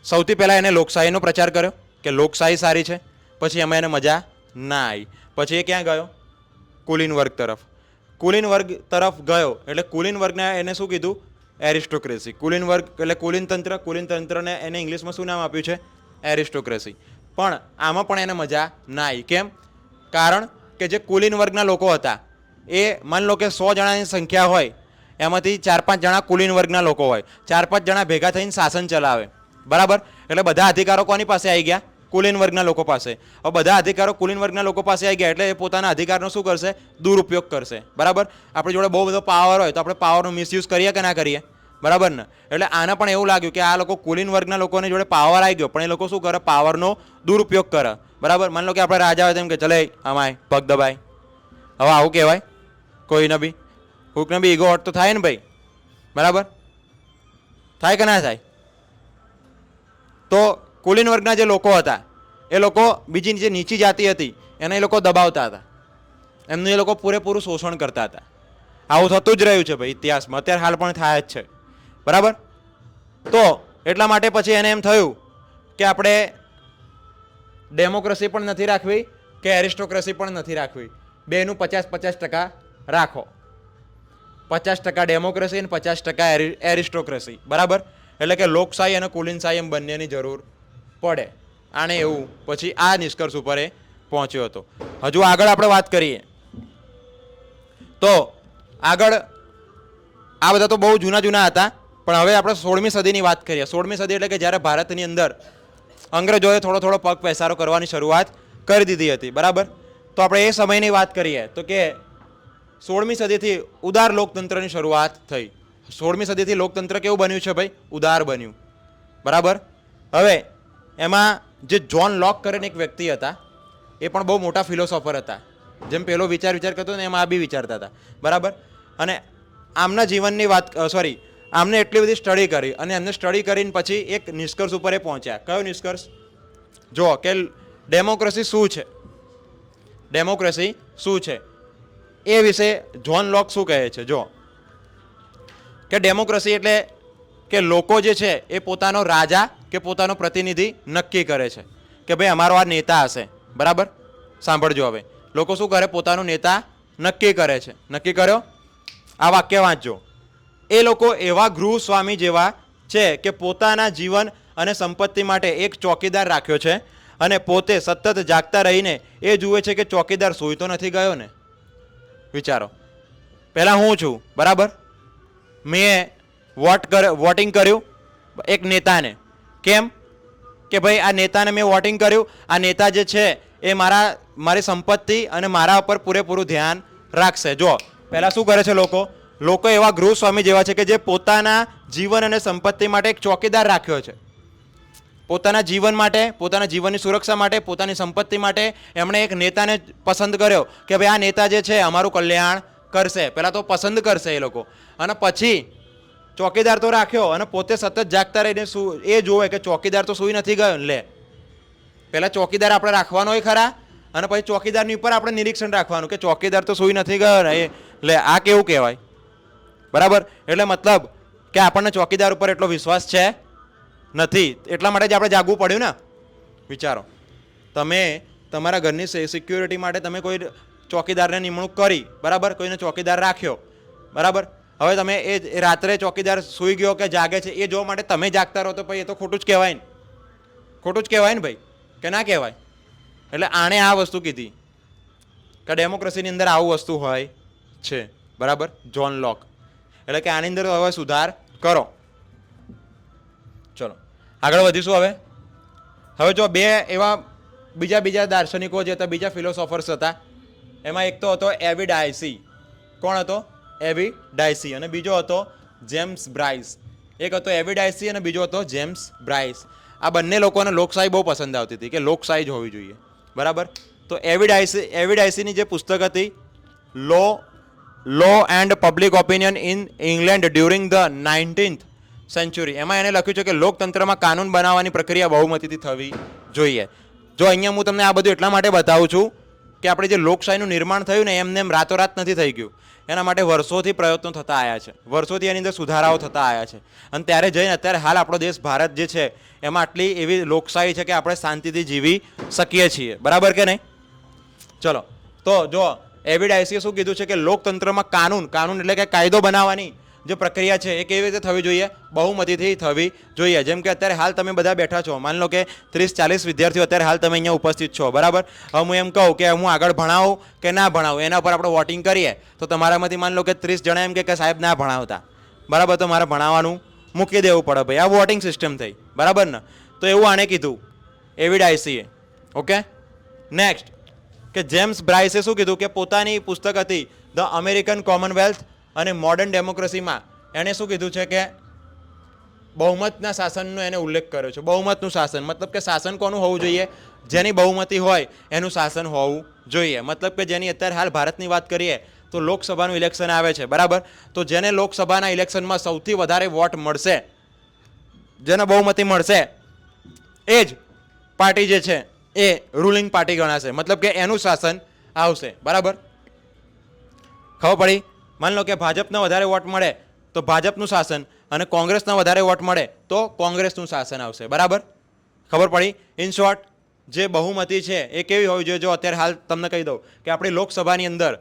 Speaker 1: સૌથી પહેલાં એને લોકશાહીનો પ્રચાર કર્યો કે લોકશાહી સારી છે. પછી એમાં એને મજા ના આવી. પછી એ ક્યાં ગયો? કુલીન વર્ગ તરફ. કુલીન વર્ગ તરફ ગયો એટલે કુલીન વર્ગને એને શું કીધું? એરિસ્ટોક્રેસી. કુલીન વર્ગ એટલે કુલીન તંત્ર. કુલીન તંત્રને એને ઇંગ્લિશમાં શું નામ આપ્યું છે? એરિસ્ટોક્રેસી. પણ આમાં પણ એને મજા ના આવી. કેમ? કારણ કે જે કુલીન વર્ગના લોકો હતા એ માની લો કે 100 જણાની સંખ્યા હોય, એમાંથી 4-5 જણા કુલીન વર્ગના લોકો હોય. 4-5 જણા ભેગા થઈને શાસન ચલાવે, બરાબર? એટલે બધા અધિકારો કોની પાસે આવી ગયા? કુલીન વર્ગના લોકો પાસે. હવે બધા અધિકારો કુલીન વર્ગના લોકો પાસે આવી ગયા એટલે એ પોતાના અધિકારનો શું કરશે? દુરુપયોગ કરશે, બરાબર? આપણી જોડે બહુ બધો પાવર હોય તો આપણે પાવરનો મિસયુઝ કરીએ કે ના કરીએ, બરાબર ને? એટલે આને પણ એવું લાગ્યું કે આ લોકો કુલીન વર્ગના લોકોની જોડે પાવર આવી ગયો, પણ એ લોકો શું કરે? પાવરનો દુરુપયોગ કરે, બરાબર? માની લો કે આપણે રાજા હોય તેમ કે ચલે આમાય પગ દબાય. હવે આવું કહેવાય કોઈને બી? કોઈકને બી ઈગો હર્ટ તો થાય ને ભાઈ, બરાબર? થાય કે ના થાય? તો કુલીન વર્ગના જે લોકો હતા એ લોકો બીજી જે નીચી જાતિ હતી એને એ લોકો દબાવતા હતા, એમનું એ લોકો પૂરેપૂરું શોષણ કરતા હતા. આવું થતું જ રહ્યું છે ભાઈ ઇતિહાસમાં, અત્યારે હાલ પણ થાય જ છે, બરાબર? તો એટલા માટે પછી એને એમ થયું કે આપણે ડેમોક્રેસી પણ નથી રાખવી કે એરિસ્ટોક્રેસી પણ નથી રાખવી, બેનું 50-50% રાખો. 50% ડેમોક્રેસી અને 50% એરિસ્ટોક્રેસી, બરાબર? એટલે કે લોકશાહી અને કુલીનશાહી એમ બંનેની જરૂર પડે. આને એવું પછી આ નિષ્કર્ષ ઉપર એ પહોંચ્યો હતો. હજુ આગળ આપણે વાત કરીએ તો આગળ આ બધા તો બહુ જૂના હતા, પણ હવે આપણે 16મી સદીની વાત કરીએ. 16મી સદી એટલે કે જ્યારે ભારતની અંદર અંગ્રેજોએ થોડો પગ પેસારો કરવાની શરૂઆત કરી દીધી હતી, બરાબર? તો આપણે એ સમયની વાત કરીએ તો કે 16મી સદીથી ઉદાર લોકતંત્રની શરૂઆત થઈ. 16મી સદીથી લોકતંત્ર કેવું બન્યું છે ભાઈ? ઉદાર બન્યું, બરાબર? હવે એમાં જે જ્હોન લોક કરીને એક વ્યક્તિ હતા એ પણ બહુ મોટા ફિલોસોફર હતા. જેમ પેલો વિચાર કરતો ને એમ આ બી વિચારતા હતા, બરાબર? અને આમના જીવનની વાત આમને એટલી બધી સ્ટડી કરી અને એમને સ્ટડી કરીને પછી એક નિષ્કર્ષ ઉપર એ પહોંચ્યા. કયો નિષ્કર્ષ? જો કે ડેમોક્રેસી શું છે, ડેમોક્રેસી શું છે એ વિશે જ્હોન લોક શું કહે છે. જો કે ડેમોક્રેસી એટલે કે લોકો જે છે એ પોતાનો રાજા કે પોતાનો પ્રતિનિધિ નક્કી કરે છે કે ભાઈ અમારો આ નેતા હશે, બરાબર? સાંભળજો હવે, લોકો શું કરે? પોતાનો નેતા નક્કી કરે છે. નક્કી કર્યો? આ વાક્ય વાંચજો. એ લોકો એવા ગૃહ સ્વામી જેવા છે કે પોતાના જીવન અને સંપત્તિ માટે એક ચોકીદાર રાખ્યો છે અને પોતે સતત જાગતા રહીને એ જુએ છે કે ચોકીદાર સૂઈ તો નથી ગયો ને. વિચારો, પહેલાં હું છું, બરાબર? મેં વોટિંગ કર્યું એક નેતાને. કેમ? કે ભાઈ આ નેતાને મેં વોટિંગ કર્યું, આ નેતા જે છે એ મારી સંપત્તિ અને મારા ઉપર પૂરેપૂરું ધ્યાન રાખશે. જો પહેલાં શું કરે છે લોકો એવા ગૃહ સ્વામી જેવા છે કે જે પોતાના જીવન અને સંપત્તિ માટે એક ચોકીદાર રાખ્યો છે. પોતાના જીવન માટે, પોતાના જીવનની સુરક્ષા માટે, પોતાની સંપત્તિ માટે એમણે એક નેતાને પસંદ કર્યો કે ભાઈ આ નેતા જે છે અમારું કલ્યાણ કરશે. પહેલાં તો પસંદ કરશે એ લોકો, અને પછી ચોકીદાર તો રાખ્યો અને પોતે સતત જાગતા રહીને એ જોવે કે ચોકીદાર તો સૂઈ નથી ગયો. લે, પહેલાં ચોકીદાર આપણે રાખવાનો હોય ખરા, અને પછી ચોકીદારની ઉપર આપણે નિરીક્ષણ રાખવાનું કે ચોકીદાર તો સૂઈ નથી ગયો ને. એ લે, આ કેવું કહેવાય, બરાબર? એટલે મતલબ કે આપણને ચોકીદાર ઉપર એટલો વિશ્વાસ છે નથી, એટલા માટે જ આપણે જાગવું પડ્યું ને. વિચારો, તમે તમારા ઘરની સિક્યુરિટી માટે તમે કોઈ ચોકીદારને નિમણૂક કરી, બરાબર? કોઈને ચોકીદાર રાખ્યો, બરાબર? હવે તમે એ રાત્રે ચોકીદાર સૂઈ ગયો કે જાગે છે એ જોવા માટે તમે જાગતા રહો તો પછી એ તો ખોટું જ કહેવાય ને. ખોટું જ કહેવાય ને ભાઈ, કે ના કહેવાય? એટલે આણે આ વસ્તુ કીધી કે ડેમોક્રેસીની અંદર આવું વસ્તુ હોય છે, બરાબર? જ્હોન લોક. એટલે કે આની અંદર હવે સુધાર કરો. ચલો આગળ વધીશું. હવે જો બે એવા બીજા દાર્શનિકો જે હતા, બીજા ફિલોસોફર્સ હતા. એમાં એક તો હતો એવી ડાયસી. કોણ હતો? એવી ડાયસી. અને બીજો હતો જેમ્સ બ્રાઇસ. એક હતો એવી ડાયસી અને બીજો હતો જેમ્સ બ્રાઇસ. આ બંને લોકોને લોકશાહી બહુ પસંદ આવતી હતી કે લોકશાહી જ હોવી જોઈએ, બરાબર? તો એવી ડાયસીની જે પુસ્તક હતી law and public opinion in England during the 19th century, એમાં એને લખ્યું છે કે લોકતંત્રમાં કાનૂન બનાવવાની પ્રક્રિયા બહુમતીથી થવી જોઈએ. જો અહીંયા હું તમને આ બધું એટલા માટે બતાવું છું કે આપણે જે લોકશાહીનું નિર્માણ થયું ને એમને એમ રાતોરાત નથી થઈ ગયું. એના માટે વર્ષોથી પ્રયત્નો થતા આવ્યા છે, વર્ષોથી એની અંદર સુધારાઓ થતા આવ્યા છે. અને ત્યારે જઈને અત્યારે હાલ આપણો દેશ ભારત જે છે એમાં આટલી એવી લોકશાહી છે કે આપણે શાંતિથી જીવી શકીએ છીએ. બરાબર કે નહીં? ચલો, તો જો એવિડાઇસીએ શું કીધું છે કે લોકતંત્રમાં કાનૂન એટલે કે કાયદો બનાવવાની જે પ્રક્રિયા છે એ કેવી રીતે થવી જોઈએ? બહુમતીથી થવી જોઈએ. જેમ કે અત્યારે હાલ તમે બધા બેઠા છો, માની લો કે 30-40 વિદ્યાર્થીઓ અત્યારે હાલ તમે અહીંયા ઉપસ્થિત છો. બરાબર? હવે હું એમ કહું કે હું આગળ ભણાવું કે ના ભણાવું, એના પર આપણે વોટિંગ કરીએ તો તમારામાંથી માની લો કે 30 જણા એમ કે સાહેબ ના ભણાવતા. બરાબર? તો મારે ભણાવવાનું મૂકી દેવું પડે ભાઈ. આ વોટિંગ સિસ્ટમ થઈ. બરાબર ને? તો એવું આને કીધું એવિડાઇસીએ. ઓકે, નેક્સ્ટ કે જેમ્સ બ્રાઇસે શું કીધું કે પોતાની પુસ્તક હતી ધ અમેરિકન કોમનવેલ્થ અને મોડર્ન ડેમોક્રેસીમાં એણે શું કીધું છે કે બહુમતના શાસનનો એને ઉલ્લેખ કર્યો છે. બહુમતનું શાસન મતલબ કે શાસન કોનું હોવું જોઈએ? જેની બહુમતી હોય એનું શાસન હોવું જોઈએ. મતલબ કે જેની અત્યારે હાલ ભારતની વાત કરીએ તો લોકસભાનું ઇલેક્શન આવે છે. બરાબર? તો જેને લોકસભાના ઇલેક્શનમાં સૌથી વધારે વોટ મળશે, જેને બહુમતી મળશે, એ જ પાર્ટી જે છે એ રૂલિંગ પાર્ટી ગણાશે. મતલબ કે એનું શાસન આવશે. બરાબર? ખબર પડી? માની લો કે ભાજપને વધારે વોટ મળે તો ભાજપનું શાસન, અને કોંગ્રેસના વધારે વોટ મળે તો કોંગ્રેસનું શાસન આવશે. બરાબર? ખબર પડી? ઇન શોર્ટ, જે બહુમતી છે એ કેવી હોવી જોઈએ? જો અત્યારે હાલ તમને કહી દઉં કે આપણી લોકસભાની અંદર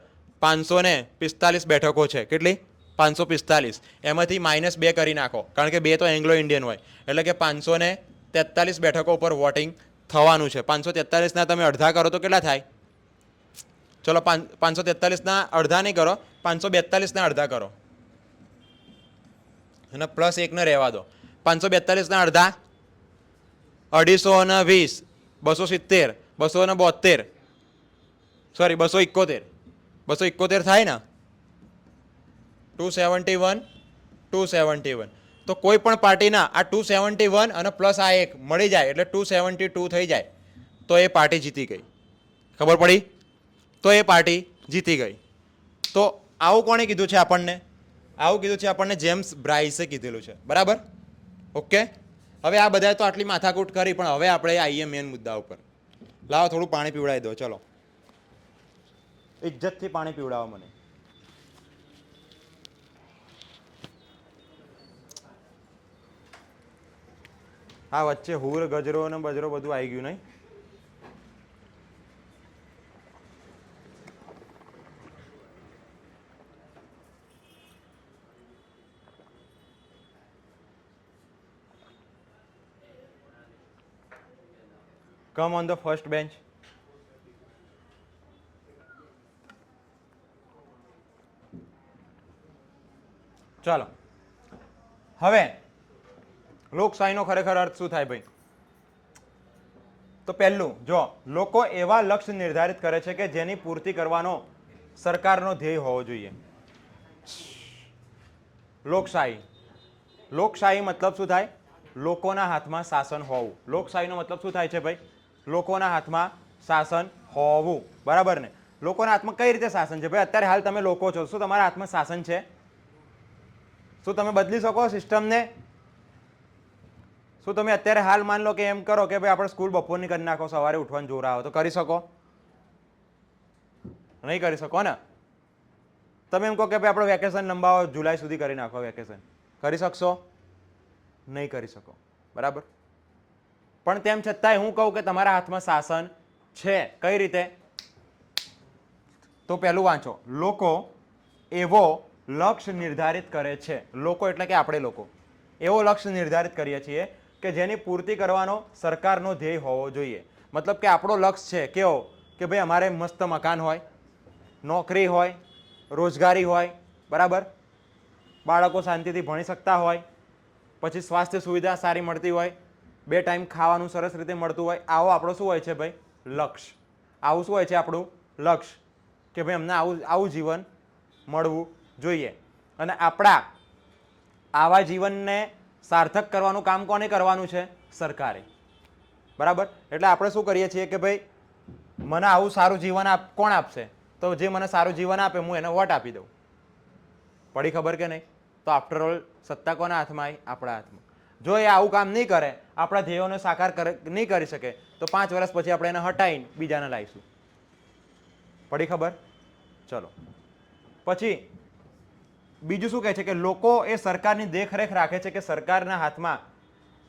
Speaker 1: 545 બેઠકો છે. કેટલી? 545. એમાંથી -2 કરી નાખો, કારણ કે 2 તો એંગ્લો ઇન્ડિયન હોય, એટલે કે 543 બેઠકો પર વોટિંગ થવાનું છે. 543ના તમે અડધા કરો તો કેટલા થાય? ચલો, 543ના અડધા નહીં કરો, 542ના અડધા કરો અને +1 રહેવા દો. 542ના અડધા 220, 270, 272, સોરી 271, 271 થાય ને? 271, 271. તો કોઈ પણ પાર્ટીના આ 271 અને પ્લસ આ 1 મળી જાય એટલે 272 થઈ જાય તો એ પાર્ટી જીતી ગઈ. ખબર પડી? તો એ પાર્ટી જીતી ગઈ. તો આવું કોણે કીધું છે આપણને? આવું કીધું છે આપણને જેમ્સ બ્રાઇસે કીધેલું છે. બરાબર? ઓકે, હવે આ બધાએ તો આટલી માથાકૂટ કરી, પણ હવે આપણે આવીએ મેન મુદ્દા ઉપર. લાવો થોડું પાણી પીવડાવી દો. ચલો, ઇજ્જતથી પાણી પીવડાવો મને. આ વચ્ચે હુર ગજરો અને બજરો બધું આવી ગયું નહીં? Come on the first bench. ચાલો, હવે લોકશાહીનો ખરેખર અર્થ શું થાય ભાઈ? તો પહેલું, જો લોકો એવા લક્ષ્ય નિર્ધારિત કરે છે કે જેની પૂર્તિ કરવાનો સરકારનો ધ્યેય હોવો જોઈએ. લોકશાહી, લોકશાહી મતલબ શું થાય? લોકોના હાથમાં શાસન હોવું. લોકશાહીનો મતલબ શું થાય છે ભાઈ? લોકોના હાથમાં શાસન હોવું. બરાબર ને? લોકોના હાથમાં કઈ રીતે શાસન છે ભાઈ? અત્યારે હાલ તમે લોકો છો, શું તમારા હાથમાં શાસન છે? શું તમે બદલી શકો સિસ્ટમને? શું તમે અત્યારે હાલ માન લો કે એમ કરો કે ભાઈ આપણે સ્કૂલ બપોરની કરી નાખો, સવારે ઉઠવાનું જોર આવે, તો કરી શકો? નહીં કરી શકો ને? તમે એમ કહો કે ભાઈ આપણે વેકેશન લંબાવો, જુલાઈ સુધી કરી નાખો વેકેશન, કરી શકશો? નહીં કરી શકો. બરાબર? પણ તેમ છતાંય હું કહું કે તમારા હાથમાં શાસન છે. કઈ રીતે? તો પહેલું વાંચો, લોકો એવો લક્ષ્ય નિર્ધારિત કરે છે. લોકો એટલે કે આપણે લોકો એવો લક્ષ્ય નિર્ધારિત કરીએ છીએ કે જેની પૂર્તિ કરવાનો સરકારનો ધ્યેય હોવો જોઈએ. મતલબ કે આપણો લક્ષ્ય છે કેવો? કે ભાઈ અમારે મસ્ત મકાન હોય, નોકરી હોય, રોજગારી હોય. બરાબર? બાળકો શાંતિથી ભણી શકતા હોય, પછી સ્વાસ્થ્ય સુવિધા સારી મળતી હોય, 2 ટાઈમ ખાવાનું સરસ રીતે મળતું હોય. આવો આપણો શું હોય છે ભાઈ? લક્ષ્ય. આવું શું હોય છે આપણું લક્ષ્ય? કે ભાઈ અમને આવું જીવન મળવું જોઈએ. અને આપણા આવા જીવનને સાર્થક કરવાનું કામ કોને કરવાનું છે? સરકારે. બરાબર? એટલે આપણે શું કરીએ છીએ કે ભાઈ મને આવું સારું જીવન કોણ આપશે? તો જે મને સારું જીવન આપે હું એને વોટ આપી દઉં. પડી ખબર કે નહીં? તો આફ્ટર ઓલ સત્તા કોના હાથમાં આવી? આપણા હાથમાં. જો એ આવું કામ નહીં કરે, આપણા ધ્યેયોને સાકાર નહીં કરી શકે, તો 5 વર્ષ પછી આપણે એને હટાવીને બીજાને લાવીશું. પડી ખબર? ચલો પછી બીજું શું કહે છે કે લોકો એ સરકારની દેખરેખ રાખે છે કે સરકારના હાથમાં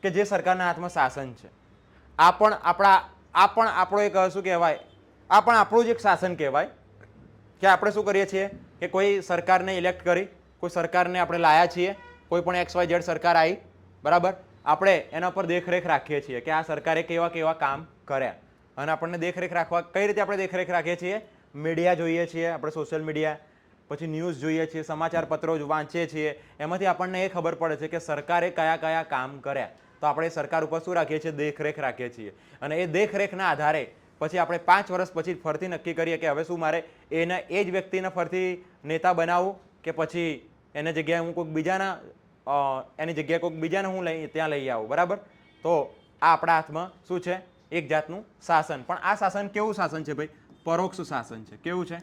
Speaker 1: કે જે સરકારના હાથમાં શાસન છે આ પણ આપણો એક શું કહેવાય, આ પણ આપણું જ એક શાસન કહેવાય કે આપણે શું કરીએ છીએ કે કોઈ સરકારને ઇલેક્ટ કરી, કોઈ સરકારને આપણે લાયા છીએ, કોઈ પણ XYZ સરકાર આવી, બરાબર, આપણે એના પર દેખરેખ રાખીએ છીએ કે આ સરકારે કેવા કેવા કામ કર્યા. અને આપણને દેખરેખ રાખવા કઈ રીતે આપણે દેખરેખ રાખીએ છીએ? મીડિયા જોઈએ છીએ આપણે, સોશિયલ મીડિયા, પછી ન્યૂઝ જોઈએ છીએ, સમાચાર પત્રો વાંચીએ છીએ, એમાંથી આપણને એ ખબર પડે છે કે સરકારે કયા કયા કામ કર્યા. તો આપણે સરકાર ઉપર શું રાખીએ છીએ? દેખરેખ રાખીએ છીએ. અને એ દેખરેખના આધારે પછી આપણે 5 વર્ષ પછી ફરતી નક્કી કરીએ કે હવે શું મારે એ જ વ્યક્તિને ફરતી નેતા બનાવવું કે પછી એની જગ્યાએ હું કોઈક બીજાના હું ત્યાં લઈ આવું. બરાબર, તો આ આપણા હાથમાં શું છે? એક જાતનું શાસન. પણ આ શાસન કેવું શાસન છે ભાઈ? પરોક્ષ શાસન છે. કેવું છે?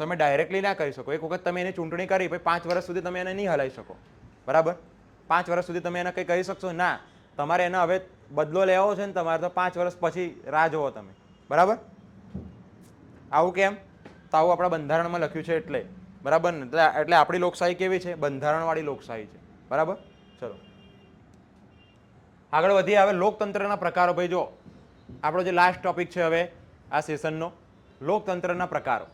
Speaker 1: તમે ડાયરેક્ટલી ના કરી શકો. એક વખત તમે એની ચૂંટણી કરી, ભાઈ 5 વર્ષ સુધી તમે એને નહીં હલાવી શકો. બરાબર, 5 વર્ષ સુધી તમે એને કંઈ કરી શકશો ના. તમારે એને હવે બદલો લેવો છે ને તમારે, તો 5 વર્ષ પછી રાહ જોવો તમે. બરાબર, આવું કેમ? તો આવું આપણા બંધારણમાં લખ્યું છે એટલે. બરાબર ને? એટલે આપણી લોકશાહી કેવી છે? બંધારણવાળી લોકશાહી છે. બરાબર, ચલો આગળ વધીએ. હવે લોકતંત્રના પ્રકારો. ભાઈ જો આપણો જે લાસ્ટ ટોપિક છે હવે આ સેશનનો, લોકતંત્રના પ્રકારો.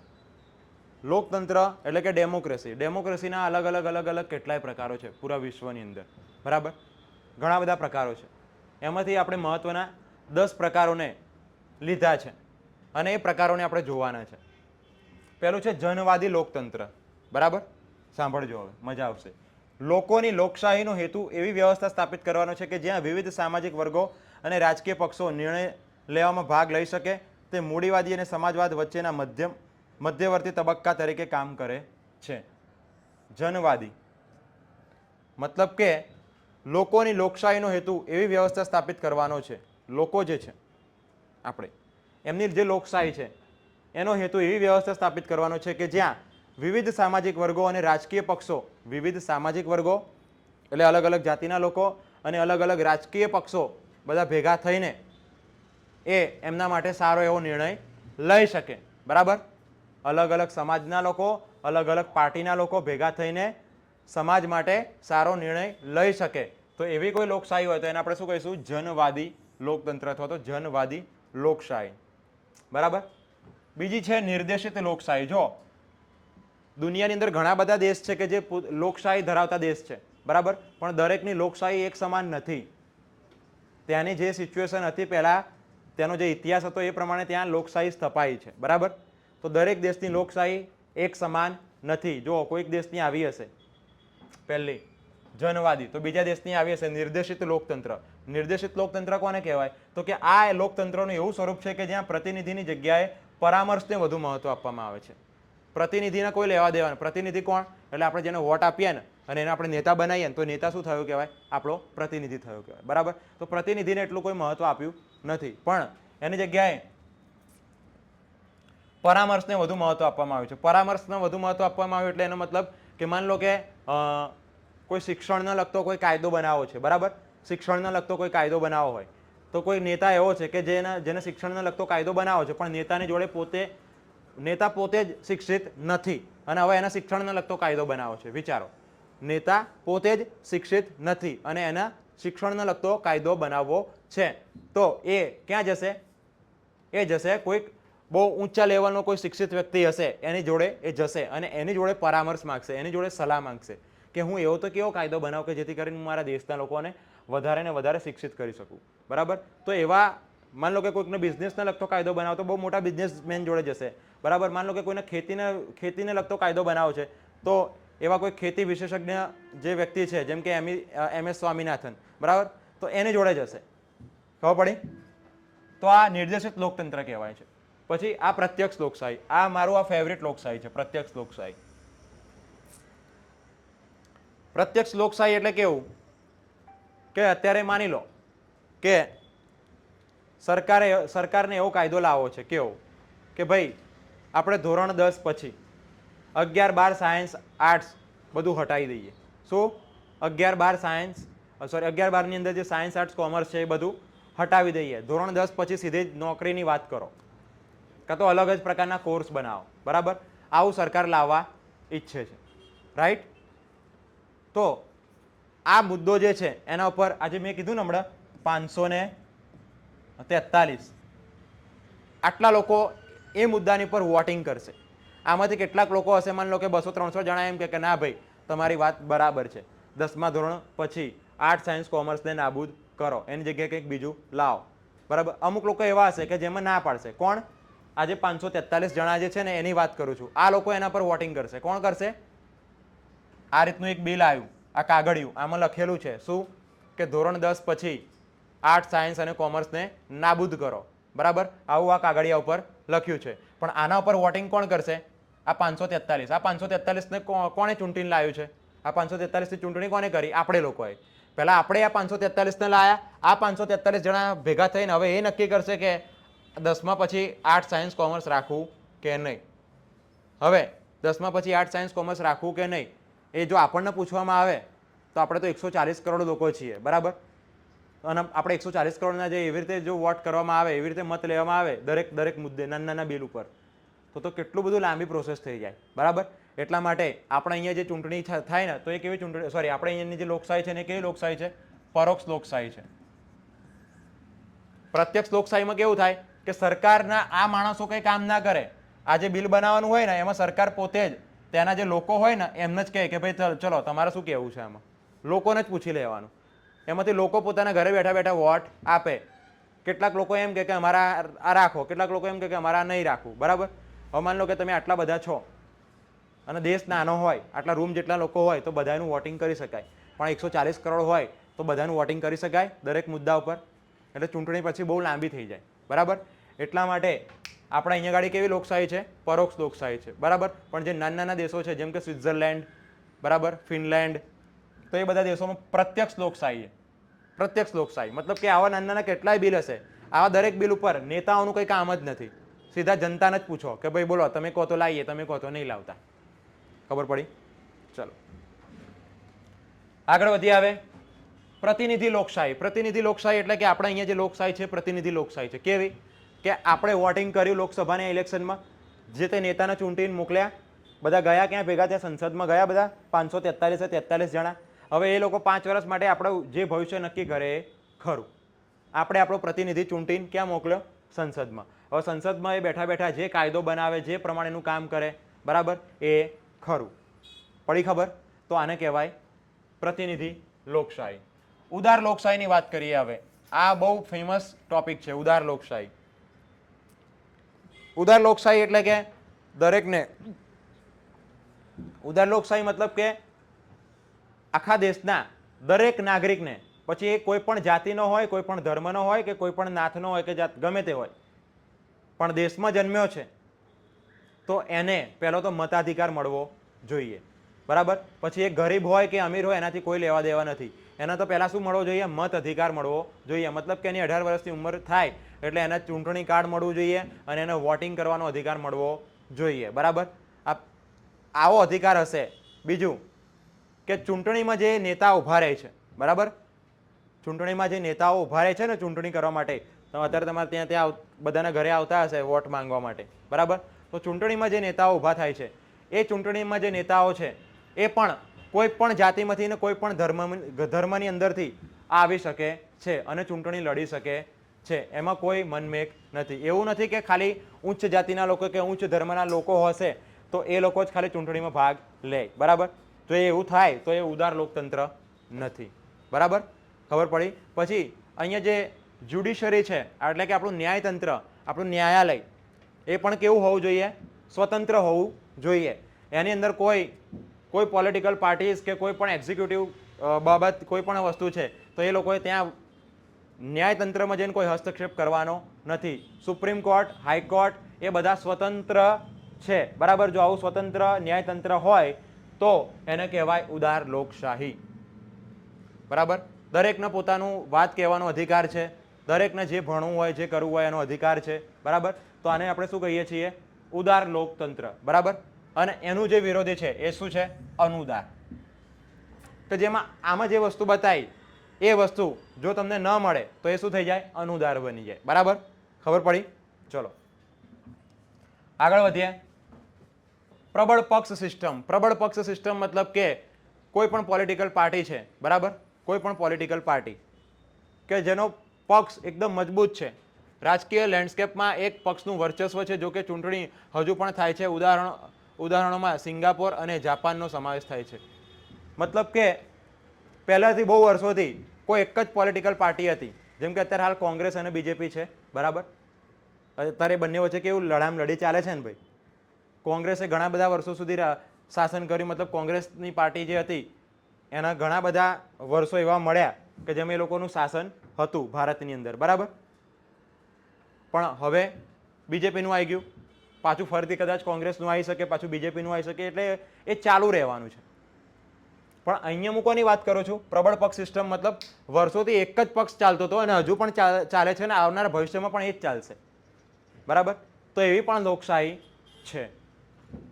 Speaker 1: લોકતંત્ર એટલે કે ડેમોક્રેસી. ડેમોક્રેસીના અલગ અલગ કેટલાય પ્રકારો છે પૂરા વિશ્વની અંદર. બરાબર, ઘણા બધા પ્રકારો છે. એમાંથી આપણે મહત્વના 10 પ્રકારોને લીધા છે અને એ પ્રકારોને આપણે જોવાના છે. પહેલું છે જનવાદી લોકતંત્ર. બરાબર, સાંભળજો હવે, મજા આવશે. લોકોની લોકશાહીનો હેતુ એવી વ્યવસ્થા સ્થાપિત કરવાનો છે કે જ્યાં વિવિધ સામાજિક વર્ગો અને રાજકીય પક્ષો નિર્ણય લેવામાં ભાગ લઈ શકે. તે મૂડીવાદી અને સમાજવાદ વચ્ચેના મધ્યવર્તી તબક્કા તરીકે કામ કરે છે. જનવાદી મતલબ કે લોકોની લોકશાહીનો હેતુ એવી વ્યવસ્થા સ્થાપિત કરવાનો છે. લોકો જે છે આપણે, એમની જે લોકશાહી છે એનો હેતુ એવી વ્યવસ્થા સ્થાપિત કરવાનો છે કે જ્યાં વિવિધ સામાજિક વર્ગો અને રાજકીય પક્ષો, વિવિધ સામાજિક વર્ગો એટલે અલગ અલગ જાતિના લોકો અને અલગ અલગ રાજકીય પક્ષો બધા ભેગા થઈને એ એમના માટે સારો એવો નિર્ણય લઈ શકે. બરાબર, અલગ અલગ સમાજના લોકો, અલગ અલગ પાર્ટીના લોકો ભેગા થઈને સમાજ માટે સારો નિર્ણય લઈ શકે. તો એવી કોઈ લોકશાહી હોય તો એને આપણે શું કહીશું? જનવાદી લોકતંત્ર અથવા તો જનવાદી લોકશાહી. બરાબર, બીજી છે નિર્દેશિત લોકશાહી. જો દુનિયાની અંદર ઘણા બધા દેશ છે કે જે લોકશાહી ધરાવતા દેશ છે. બરાબર, પણ દરેકની લોકશાહી એક સમાન નથી. ત્યાંની જે સિચ્યુએશન હતી પહેલા, તેનો જે ઇતિહાસ હતો એ પ્રમાણે ત્યાં લોકશાહી સ્થપાઈ છે. બરાબર, તો દરેક દેશની લોકશાહી એક સમાન નથી. જો કોઈક દેશની આવી હશે પહેલી જનવાદી, તો બીજા દેશની આવી હશે નિર્દેશિત લોકતંત્ર. નિર્દેશિત લોકતંત્ર કોને કહેવાય? તો કે આ લોકતંત્રનું એવું સ્વરૂપ છે કે જ્યાં પ્રતિનિધિની જગ્યાએ પરામર્શને વધુ મહત્વ આપવામાં આવે છે. પ્રતિનિધિને કોઈ લેવા દેવા. પ્રતિનિધિ કોણ? એટલે આપણે જેને વોટ આપીએ ને અને એને આપણે નેતા બનાવીએ ને, તો નેતા શું થયું કહેવાય? આપણો પ્રતિનિધિ થયો કહેવાય. બરાબર, તો પ્રતિનિધિને એટલું કોઈ મહત્વ આપ્યું નથી, પણ એની જગ્યાએ પરામર્શને વધુ મહત્વ આપવામાં આવ્યું છે. પરામર્શને વધુ મહત્વ આપવામાં આવ્યું એટલે એનો મતલબ કે માન લો કે કોઈ શિક્ષણને લગતો કોઈ કાયદો બનાવવો છે. બરાબર, શિક્ષણને લગતો કોઈ કાયદો બનાવવો હોય તો કોઈ નેતા એવો છે કે જેને શિક્ષણને લગતો કાયદો બનાવવો છે, પણ નેતાની જોડે નેતા પોતે જ શિક્ષિત નથી અને હવે એને શિક્ષણને લગતો કાયદો બનાવવો છે. વિચારો, નેતા પોતે જ શિક્ષિત નથી અને એના શિક્ષણને લગતો કાયદો બનાવવો છે, તો એ ક્યાં જશે? એ જશે કોઈક બહુ ઊંચા લેવલનો કોઈ શિક્ષિત વ્યક્તિ હશે એની જોડે એ જશે અને એની જોડે પરામર્શ માંગશે, એની જોડે સલાહ માંગશે કે હું એવો તો કેવો કાયદો બનાવું કે જેથી કરીને હું મારા દેશના લોકોને વધારે ને વધારે શિક્ષિત કરી શકું. બરાબર, તો એવા માન લો કે કોઈકને બિઝનેસને લગતો કાયદો બનાવો તો બહુ મોટા બિઝનેસમેન જોડે જશે. બરાબર, માન લો કે કોઈને ખેતીને લગતો કાયદો બનાવો છે તો એવા કોઈ ખેતી વિશેષજ્ઞ જે વ્યક્તિ છે જેમ કે MS સ્વામિનાથન, બરાબર, તો એની જોડે જશે. ખબર પડી? તો આ નિર્દેશિત લોકતંત્ર કહેવાય છે. પછી આ પ્રત્યક્ષ લોકશાહી. આ મારું આ ફેવરિટ લોકશાહી છે, પ્રત્યક્ષ લોકશાહી. પ્રત્યક્ષ લોકશાહી એટલે કેવું કે અત્યારે માની લો કે સરકારને એવો કાયદો લાવવો છે, કેવો કે ભાઈ આપણે ધોરણ 10 પછી 11, 12 સાયન્સ આર્ટ્સ બધું હટાવી દઈએ. શું? 11, 12 સાયન્સ 11, 12 ની અંદર જે સાયન્સ આર્ટ્સ કોમર્સ છે એ બધું હટાવી દઈએ. ધોરણ 10 પછી સીધી જ નોકરીની વાત કરો. કાં તો અલગ જ પ્રકારના કોર્સ બનાવો, બરાબર. આવું સરકાર લાવવા ઈચ્છે છે, રાઈટ. તો આ મુદ્દો જે છે એના ઉપર આજે મેં કીધું ને હમણાં 543 આટલા લોકો એ મુદ્દાની પર વોટિંગ કરશે. આમાંથી કેટલાક લોકો હશે, માની લો કે 200-300 જણા એમ કે ના ભાઈ તમારી વાત બરાબર છે, 10મા ધોરણ પછી આર્ટ સાયન્સ કોમર્સને નાબૂદ કરો, એની જગ્યાએ કંઈક બીજું લાવો, બરાબર. અમુક લોકો એવા હશે કે જેમાં ના પાડશે. કોણ? આજે 543 જણા જે છે ને એની વાત કરું છું. આ લોકો એના પર વોટિંગ કરશે. કોણ કરશે? આ રીતનું એક બિલ આવ્યું, આ કાગળિયું, આમાં લખેલું છે શું કે ધોરણ 10 પછી આર્ટ સાયન્સ અને કોમર્સને નાબૂદ કરો, બરાબર. આવું આ કાગળિયા ઉપર લખ્યું છે. પણ આના ઉપર વોટિંગ કોણ કરશે? આ 543. આ 543 ને કોણે ચૂંટીને લાવ્યું છે? આ 543 ની ચૂંટણી કોને કરી? આપણે લોકોએ. પહેલા આપણે આ 543 ને લાયા. આ 543 જણા ભેગા થઈને હવે એ નક્કી કરશે કે 10મા પછી આર્ટ સાયન્સ કોમર્સ રાખવું કે નહીં. હવે 10મા પછી આર્ટ સાયન્સ કોમર્સ રાખવું કે નહીં એ જો આપણને પૂછવામાં આવે તો આપણે તો 140 કરોડ લોકો છીએ, બરાબર. અને આપણે 140 કરોડના જે એવી રીતે જો વોટ કરવામાં આવે, એવી રીતે મત લેવામાં આવે દરેક મુદ્દે નાના બિલ ઉપર, તો કેટલું બધું લાંબી પ્રોસેસ થઈ જાય, બરાબર. એટલા માટે આપણે અહીંયા જે ચૂંટણી થાય ને તો એ કેવી ચૂંટણી, સોરી, આપણે અહીંયાની જે લોકશાહી છે ને એ કેવી લોકશાહી છે? પરોક્ષ લોકશાહી છે. પ્રત્યક્ષ લોકશાહીમાં કેવું થાય કે સરકારના આ માણસો કંઈ કામ ના કરે. આ જે બિલ બનાવવાનું હોય ને એમાં સરકાર પોતે જ ત્યાંના જે લોકો હોય ને એમને જ કહે કે ભાઈ ચલો તમારે શું કહેવું છે આમાં, લોકોને જ પૂછી લેવાનું. એમાંથી લોકો પોતાના ઘરે બેઠા બેઠા વોટ આપે. કેટલાક લોકો એમ કે અમારા આ રાખો, કેટલાક લોકો એમ કે અમારા નહીં રાખવું, બરાબર. હવે માની લો કે તમે આટલા બધા છો અને દેશ નાનો હોય, આટલા રૂમ જેટલા લોકો હોય તો બધાનું વોટિંગ કરી શકાય. પણ 140 કરોડ હોય તો બધાનું વોટિંગ કરી શકાય દરેક મુદ્દા ઉપર? એટલે ચૂંટણી પછી બહુ લાંબી થઈ જાય, બરાબર. એટલા માટે આપણે અહીંયા ગાડી કેવી લોકશાહી છે? પરોક્ષ લોકશાહી છે, બરાબર. પણ જે નાના દેશો છે જેમ કે સ્વિટ્ઝરલેન્ડ, બરાબર, ફિનલેન્ડ, તો એ બધા દેશોમાં પ્રત્યક્ષ લોકશાહી છે. પ્રત્યક્ષ લોકશાહી મતલબ કે આવા નાના કેટલાય બિલ હશે, આવા દરેક બિલ ઉપર નેતાઓનું કંઈ કામ જ નથી. સીધા જનતાને જ પૂછો કે ભાઈ બોલો તમે કહો તો લાવીએ, તમે કહો તો નહીં લાવતા. ખબર પડી? ચલો આગળ વધી આવે. પ્રતિનિધિ લોકશાહી. પ્રતિનિધિ લોકશાહી એટલે કે આપણે અહીંયા જે લોકશાહી છે પ્રતિનિધિ લોકશાહી છે. કેવી? કે આપણે વોટિંગ કર્યું લોકસભાના ઇલેક્શનમાં, જે તે નેતાને ચૂંટીને મોકલ્યા, બધા ગયા ક્યાં ભેગા થયા? સંસદમાં ગયા બધા 543 જણા. હવે એ લોકો 5 વર્ષ માટે આપણે જે ભવિષ્ય નક્કી કરે એ ખરું. આપણે આપણો પ્રતિનિધિ ચૂંટીને ક્યાં મોકલ્યો? સંસદમાં. હવે સંસદમાં એ બેઠા બેઠા જે કાયદો બનાવે, જે પ્રમાણેનું કામ કરે, બરાબર, એ ખરું. પડી ખબર? તો આને કહેવાય પ્રતિનિધિ લોકશાહી. ઉદાર લોકશાહીની વાત કરીએ હવે. આ બહુ ફેમસ ટોપિક છે, ઉદાર લોકશાહી. ઉદાર લોકશાહી એટલે કે દરેકને, ઉદાર લોકશાહી મતલબ કે આખા દેશના દરેક નાગરિકને, પછી એ કોઈ પણ જાતિનો હોય, કોઈ પણ ધર્મનો હોય કે કોઈ પણ નાથનો હોય કે જાત ગમે તે હોય, પણ દેશમાં જન્મ્યો છે તો એને પહેલો તો મતાધિકાર મળવો જોઈએ, બરાબર. પછી એ ગરીબ હોય કે અમીર હોય એનાથી કોઈ લેવા દેવા નથી. એને તો પહેલાં શું મળવો જોઈએ? મત અધિકાર મળવો જોઈએ. મતલબ કે એની 18 વર્ષની ઉંમર થાય એટલે એને ચૂંટણી કાર્ડ મળવું જોઈએ અને એને વોટિંગ કરવાનો અધિકાર મળવો જોઈએ, બરાબર. આવો અધિકાર હશે. બીજું કે ચૂંટણીમાં જે નેતા ઉભા રહે છે, બરાબર, ચૂંટણીમાં જે નેતાઓ ઉભા રહે છે ને ચૂંટણી કરવા માટે, તો અત્યારે તમારે ત્યાં બધાના ઘરે આવતા હશે વોટ માંગવા માટે, બરાબર. તો ચૂંટણીમાં જે નેતાઓ ઉભા થાય છે એ ચૂંટણીમાં જે નેતાઓ છે એ પણ કોઈ પણ જાતિમાંથી ને કોઈ પણ ધર્મની અંદરથી આવી શકે છે અને ચૂંટણી લડી શકે છે. એમાં કોઈ મનમેક નથી. એવું નથી કે ખાલી ઉચ્ચ જાતિના લોકો કે ઉચ્ચ ધર્મના લોકો હશે તો એ લોકો જ ખાલી ચૂંટણીમાં ભાગ લે, બરાબર. તો એવું થાય તો એ ઉદાર લોકતંત્ર નથી, બરાબર. ખબર પડી? પછી અહીંયા જે જ્યુડિશરી છે એટલે કે આપણું ન્યાયતંત્ર, આપણું ન્યાયાલય, એ પણ કેવું હોવું જોઈએ? સ્વતંત્ર હોવું જોઈએ. એની અંદર કોઈ પોલિટિકલ પાર્ટીઝ કે કોઈ પણ એક્ઝિક્યુટિવ બાબત કોઈ પણ વસ્તુ છે તો એ લોકોએ ત્યાં ન્યાયતંત્રમાં જઈને કોઈ હસ્તક્ષેપ કરવાનો નથી. સુપ્રીમ કોર્ટ, હાઈકોર્ટ એ બધા સ્વતંત્ર છે, બરાબર. જો આવું સ્વતંત્ર ન્યાયતંત્ર હોય તો એને કહેવાય ઉદાર લોકશાહી, બરાબર. દરેકને પોતાનું વાત કહેવાનો અધિકાર છે, દરેકને જે ભણવું હોય જે કરવું હોય એનો અધિકાર છે, બરાબર. તો આને આપણે શું કહીએ છીએ? ઉદાર લોકતંત્ર, બરાબર. અને એનું જે વિરોધી છે એ શું છે? અનુદાર. તો જેમાં આમાં જે વસ્તુ બતાવી એ વસ્તુ જો તમને ન મળે તો એ શું થઈ જાય? અનુદાર બની જાય, બરાબર. ખબર પડી? ચલો આગળ વધીએ. પ્રબળ પક્ષ સિસ્ટમ. પ્રબળ પક્ષ સિસ્ટમ મતલબ કે કોઈ પણ પોલિટિકલ પાર્ટી છે, બરાબર, કોઈ પણ પોલિટિકલ પાર્ટી કે જેનો પક્ષ એકદમ મજબૂત છે, રાજકીય લેન્ડસ્કેપમાં એક પક્ષનું વર્ચસ્વ છે, જો કે ચૂંટણી હજુ પણ થાય છે. ઉદાહરણોમાં સિંગાપોર અને જાપાનનો સમાવેશ થાય છે. મતલબ કે પહેલાથી બહુ વર્ષોથી કોઈ એક જ પોલિટિકલ પાર્ટી હતી, જેમ કે અત્યારે હાલ કોંગ્રેસ અને બીજેપી છે, બરાબર. અત્યારે બંને વચ્ચે કેવું લડામ લડી ચાલે છે ને ભાઈ. કોંગ્રેસે ઘણા બધા વર્ષો સુધી શાસન કર્યું, મતલબ કોંગ્રેસની પાર્ટી જે હતી એના ઘણા બધા વર્ષો એવા મળ્યા કે જેમાં એ લોકોનું શાસન હતું ભારતની અંદર, બરાબર. પણ હવે બીજેપીનું આવી ગયું, પાછું ફરીથી કદાચ કોંગ્રેસનું આવી શકે, પાછું બીજેપીનું આવી શકે, એટલે એ ચાલુ રહેવાનું છે. પણ અહીંયા હું કોની વાત કરું છું? પ્રબળ પક્ષ સિસ્ટમ મતલબ વર્ષોથી એક જ પક્ષ ચાલતો હતો અને હજુ પણ ચાલે છે અને આવનારા ભવિષ્યમાં પણ એ જ ચાલશે, બરાબર. તો એવી પણ લોકશાહી છે,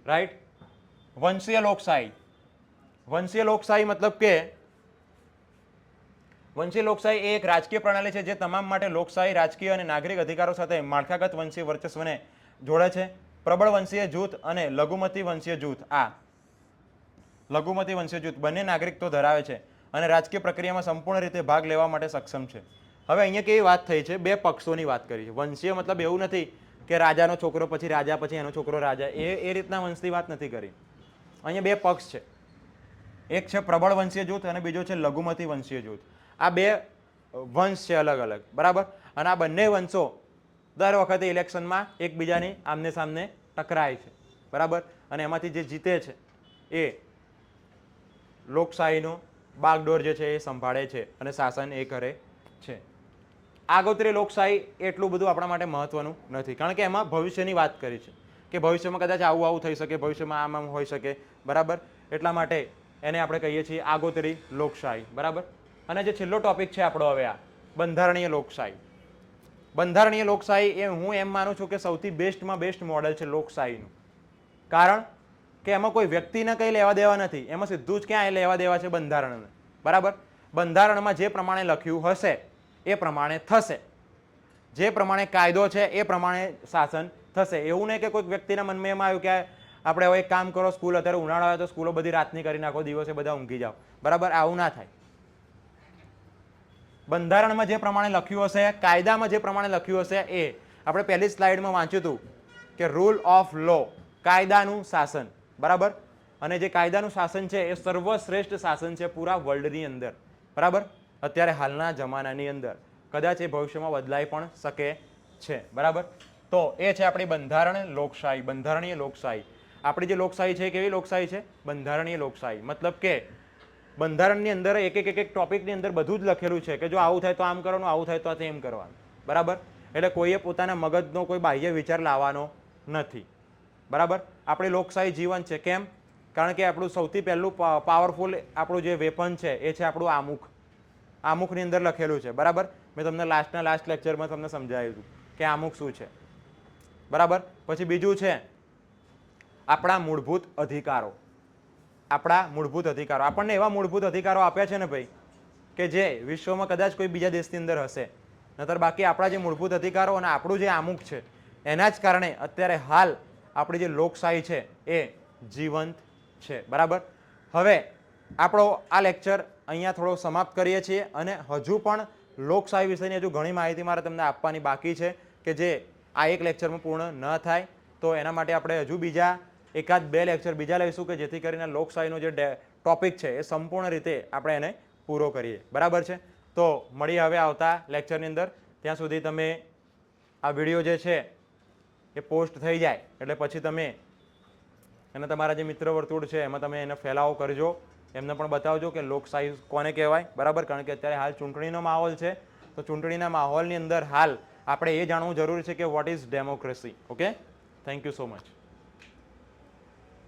Speaker 1: રાઈટ. વંશીય લોકશાહી. વંશીય લોકશાહી મતલબ કે વંશીય લોકશાહી એ એક રાજકીય પ્રણાલી છે જે તમામ માટે લોકશાહી, રાજકીય અને નાગરિક અધિકારો સાથે માળખાગત વંશીય વર્ચસ્વને જોડે છે. પ્રબળ વંશીય જૂથ અને લઘુમતી વંશીય જૂથ, આ લઘુમતી વંશીય જૂથ બંને નાગરિકત્વ ધરાવે છે અને રાજકીય પ્રક્રિયામાં સંપૂર્ણ રીતે ભાગ લેવા માટે સક્ષમ છે. હવે અહીંયા કેવી વાત થઈ છે? બે પક્ષોની વાત કરી છે. વંશીય મતલબ એવું નથી કે રાજાનો છોકરો પછી રાજા પછી એનો છોકરો રાજા, એ રીતના વંશની વાત નથી કરી. અહીંયા બે પક્ષ છે, એક છે પ્રબળ વંશીય જૂથ અને બીજો છે લઘુમતી વંશીય જૂથ. આ બે વંશ છે અલગ અલગ, બરાબર. અને આ બંને વંશો દર વખતે ઇલેક્શનમાં એકબીજાની આમને સામને ટકરાય છે, બરાબર. અને એમાંથી જે જીતે છે એ લોકશાહીનો બાગડોર જે છે એ સંભાળે છે અને શાસન એ કરે છે. આગોતરી લોકશાહી એટલું બધું આપણા માટે મહત્વનું નથી, કારણ કે એમાં ભવિષ્યની વાત કરી છે કે ભવિષ્યમાં કદાચ આવું આવું થઈ શકે, ભવિષ્યમાં આમ આમ હોઈ શકે, બરાબર. એટલા માટે એને આપણે કહીએ છીએ આગોતરી લોકશાહી, બરાબર. અને જે છેલ્લો ટોપિક છે આપણો હવે આ બંધારણીય લોકશાહી. બંધારણીય લોકશાહી એ હું એમ માનું છું કે સૌથી બેસ્ટમાં બેસ્ટ મોડેલ છે લોકશાહીનું, કારણ કે એમાં કોઈ વ્યક્તિને કંઈ લેવા દેવા નથી, એમાં સીધું જ ક્યાં લેવા દેવા છે બંધારણને, બરાબર. બંધારણમાં જે પ્રમાણે લખ્યું હશે એ પ્રમાણે થશે, જે પ્રમાણે કાયદો છે એ પ્રમાણે શાસન થશે. એવું નહીં કે કોઈક વ્યક્તિના મનમાં એમ આવ્યું કે આપણે હવે એક કામ કરો, સ્કૂલ અત્યારે ઉનાળો આવે તો સ્કૂલો બધી રાતની કરી નાખો, દિવસે બધા ઊંઘી જાઓ, બરાબર. આવું ના થાય. બંધારણમાં જે પ્રમાણે લખ્યું હશે, કાયદામાં જે પ્રમાણે લખ્યું હશે એ આપણે પહેલી સ્લાઇડમાં વાંચ્યું હતું કે રૂલ ઓફ લો, કાયદાનું શાસન, બરાબર. અને જે કાયદાનું શાસન છે એ સર્વશ્રેષ્ઠ શાસન છે પૂરા વર્લ્ડની અંદર, બરાબર. અત્યારે હાલના જમાનાની અંદર કદાચ એ ભવિષ્યમાં બદલાઈ પણ શકે છે, બરાબર. તો એ છે આપણી બંધારણ લોકશાહી, બંધારણીય લોકશાહી. આપણી જે લોકશાહી છે એ કેવી લોકશાહી છે? બંધારણીય લોકશાહી. મતલબ કે બંધારણની અંદર એક એક ટોપિકની અંદર બધું જ લખેલું છે કે જો આવું થાય તો આમ કરવાનું, આવું થાય તો તેમ કરવાનું, બરાબર. એટલે કોઈએ પોતાના મગજનો કોઈ બાહ્ય વિચાર લાવવાનો નથી, બરાબર. આપણી લોકશાહી જીવન છે. કેમ? કારણ કે આપણું સૌથી પહેલું પાવરફુલ આપણું જે વેપન છે એ છે આપણું આમુખ. આમુખની અંદર લખેલું છે, બરાબર. મેં તમને લાસ્ટ લેક્ચરમાં તમને સમજાવ્યું હતું કે આમુખ શું છે, બરાબર. પછી બીજું છે આપણા મૂળભૂત અધિકારો. આપણા મૂળભૂત અધિકારો, આપણને એવા મૂળભૂત અધિકારો આપ્યા છે ને ભાઈ કે જે વિશ્વમાં કદાચ કોઈ બીજા દેશની અંદર હશે, નતર બાકી આપણા જે મૂળભૂત અધિકારો અને આપણું જે આમુખ છે એના જ કારણે અત્યારે હાલ આપણી જે લોકશાહી છે એ જીવંત છે, બરાબર. હવે આપણો આ લેક્ચર અહીંયા થોડો સમાપ્ત કરીએ છીએ અને હજુ પણ લોકશાહી વિશેની હજુ ઘણી માહિતી મારે તમને આપવાની બાકી છે કે જે આ એક લેક્ચરમાં પૂર્ણ ન થાય. તો એના માટે આપણે હજુ બીજા એકાદ બે લેક્ચર બીજા લઈશું કે જેથી કરીને લોકશાહીનો જે ટોપિક છે એ સંપૂર્ણ રીતે આપણે એને પૂરો કરીએ, બરાબર છે. તો મળીએ હવે આવતા લેક્ચરની અંદર. ત્યાં સુધી તમે આ વિડીયો જે છે એ પોસ્ટ થઈ જાય એટલે પછી તમે અને તમારા જે મિત્ર વર્તુળ છે એમાં તમે એને ફેલાવો કરજો, એમને પણ બતાવજો કે લોકશાહી કોને કહેવાય, બરાબર. કારણ કે અત્યારે હાલ ચૂંટણીનો માહોલ છે, તો ચૂંટણીના માહોલની અંદર હાલ આપણે એ જાણવું જરૂરી છે કે what is democracy. Okay, thank you so much.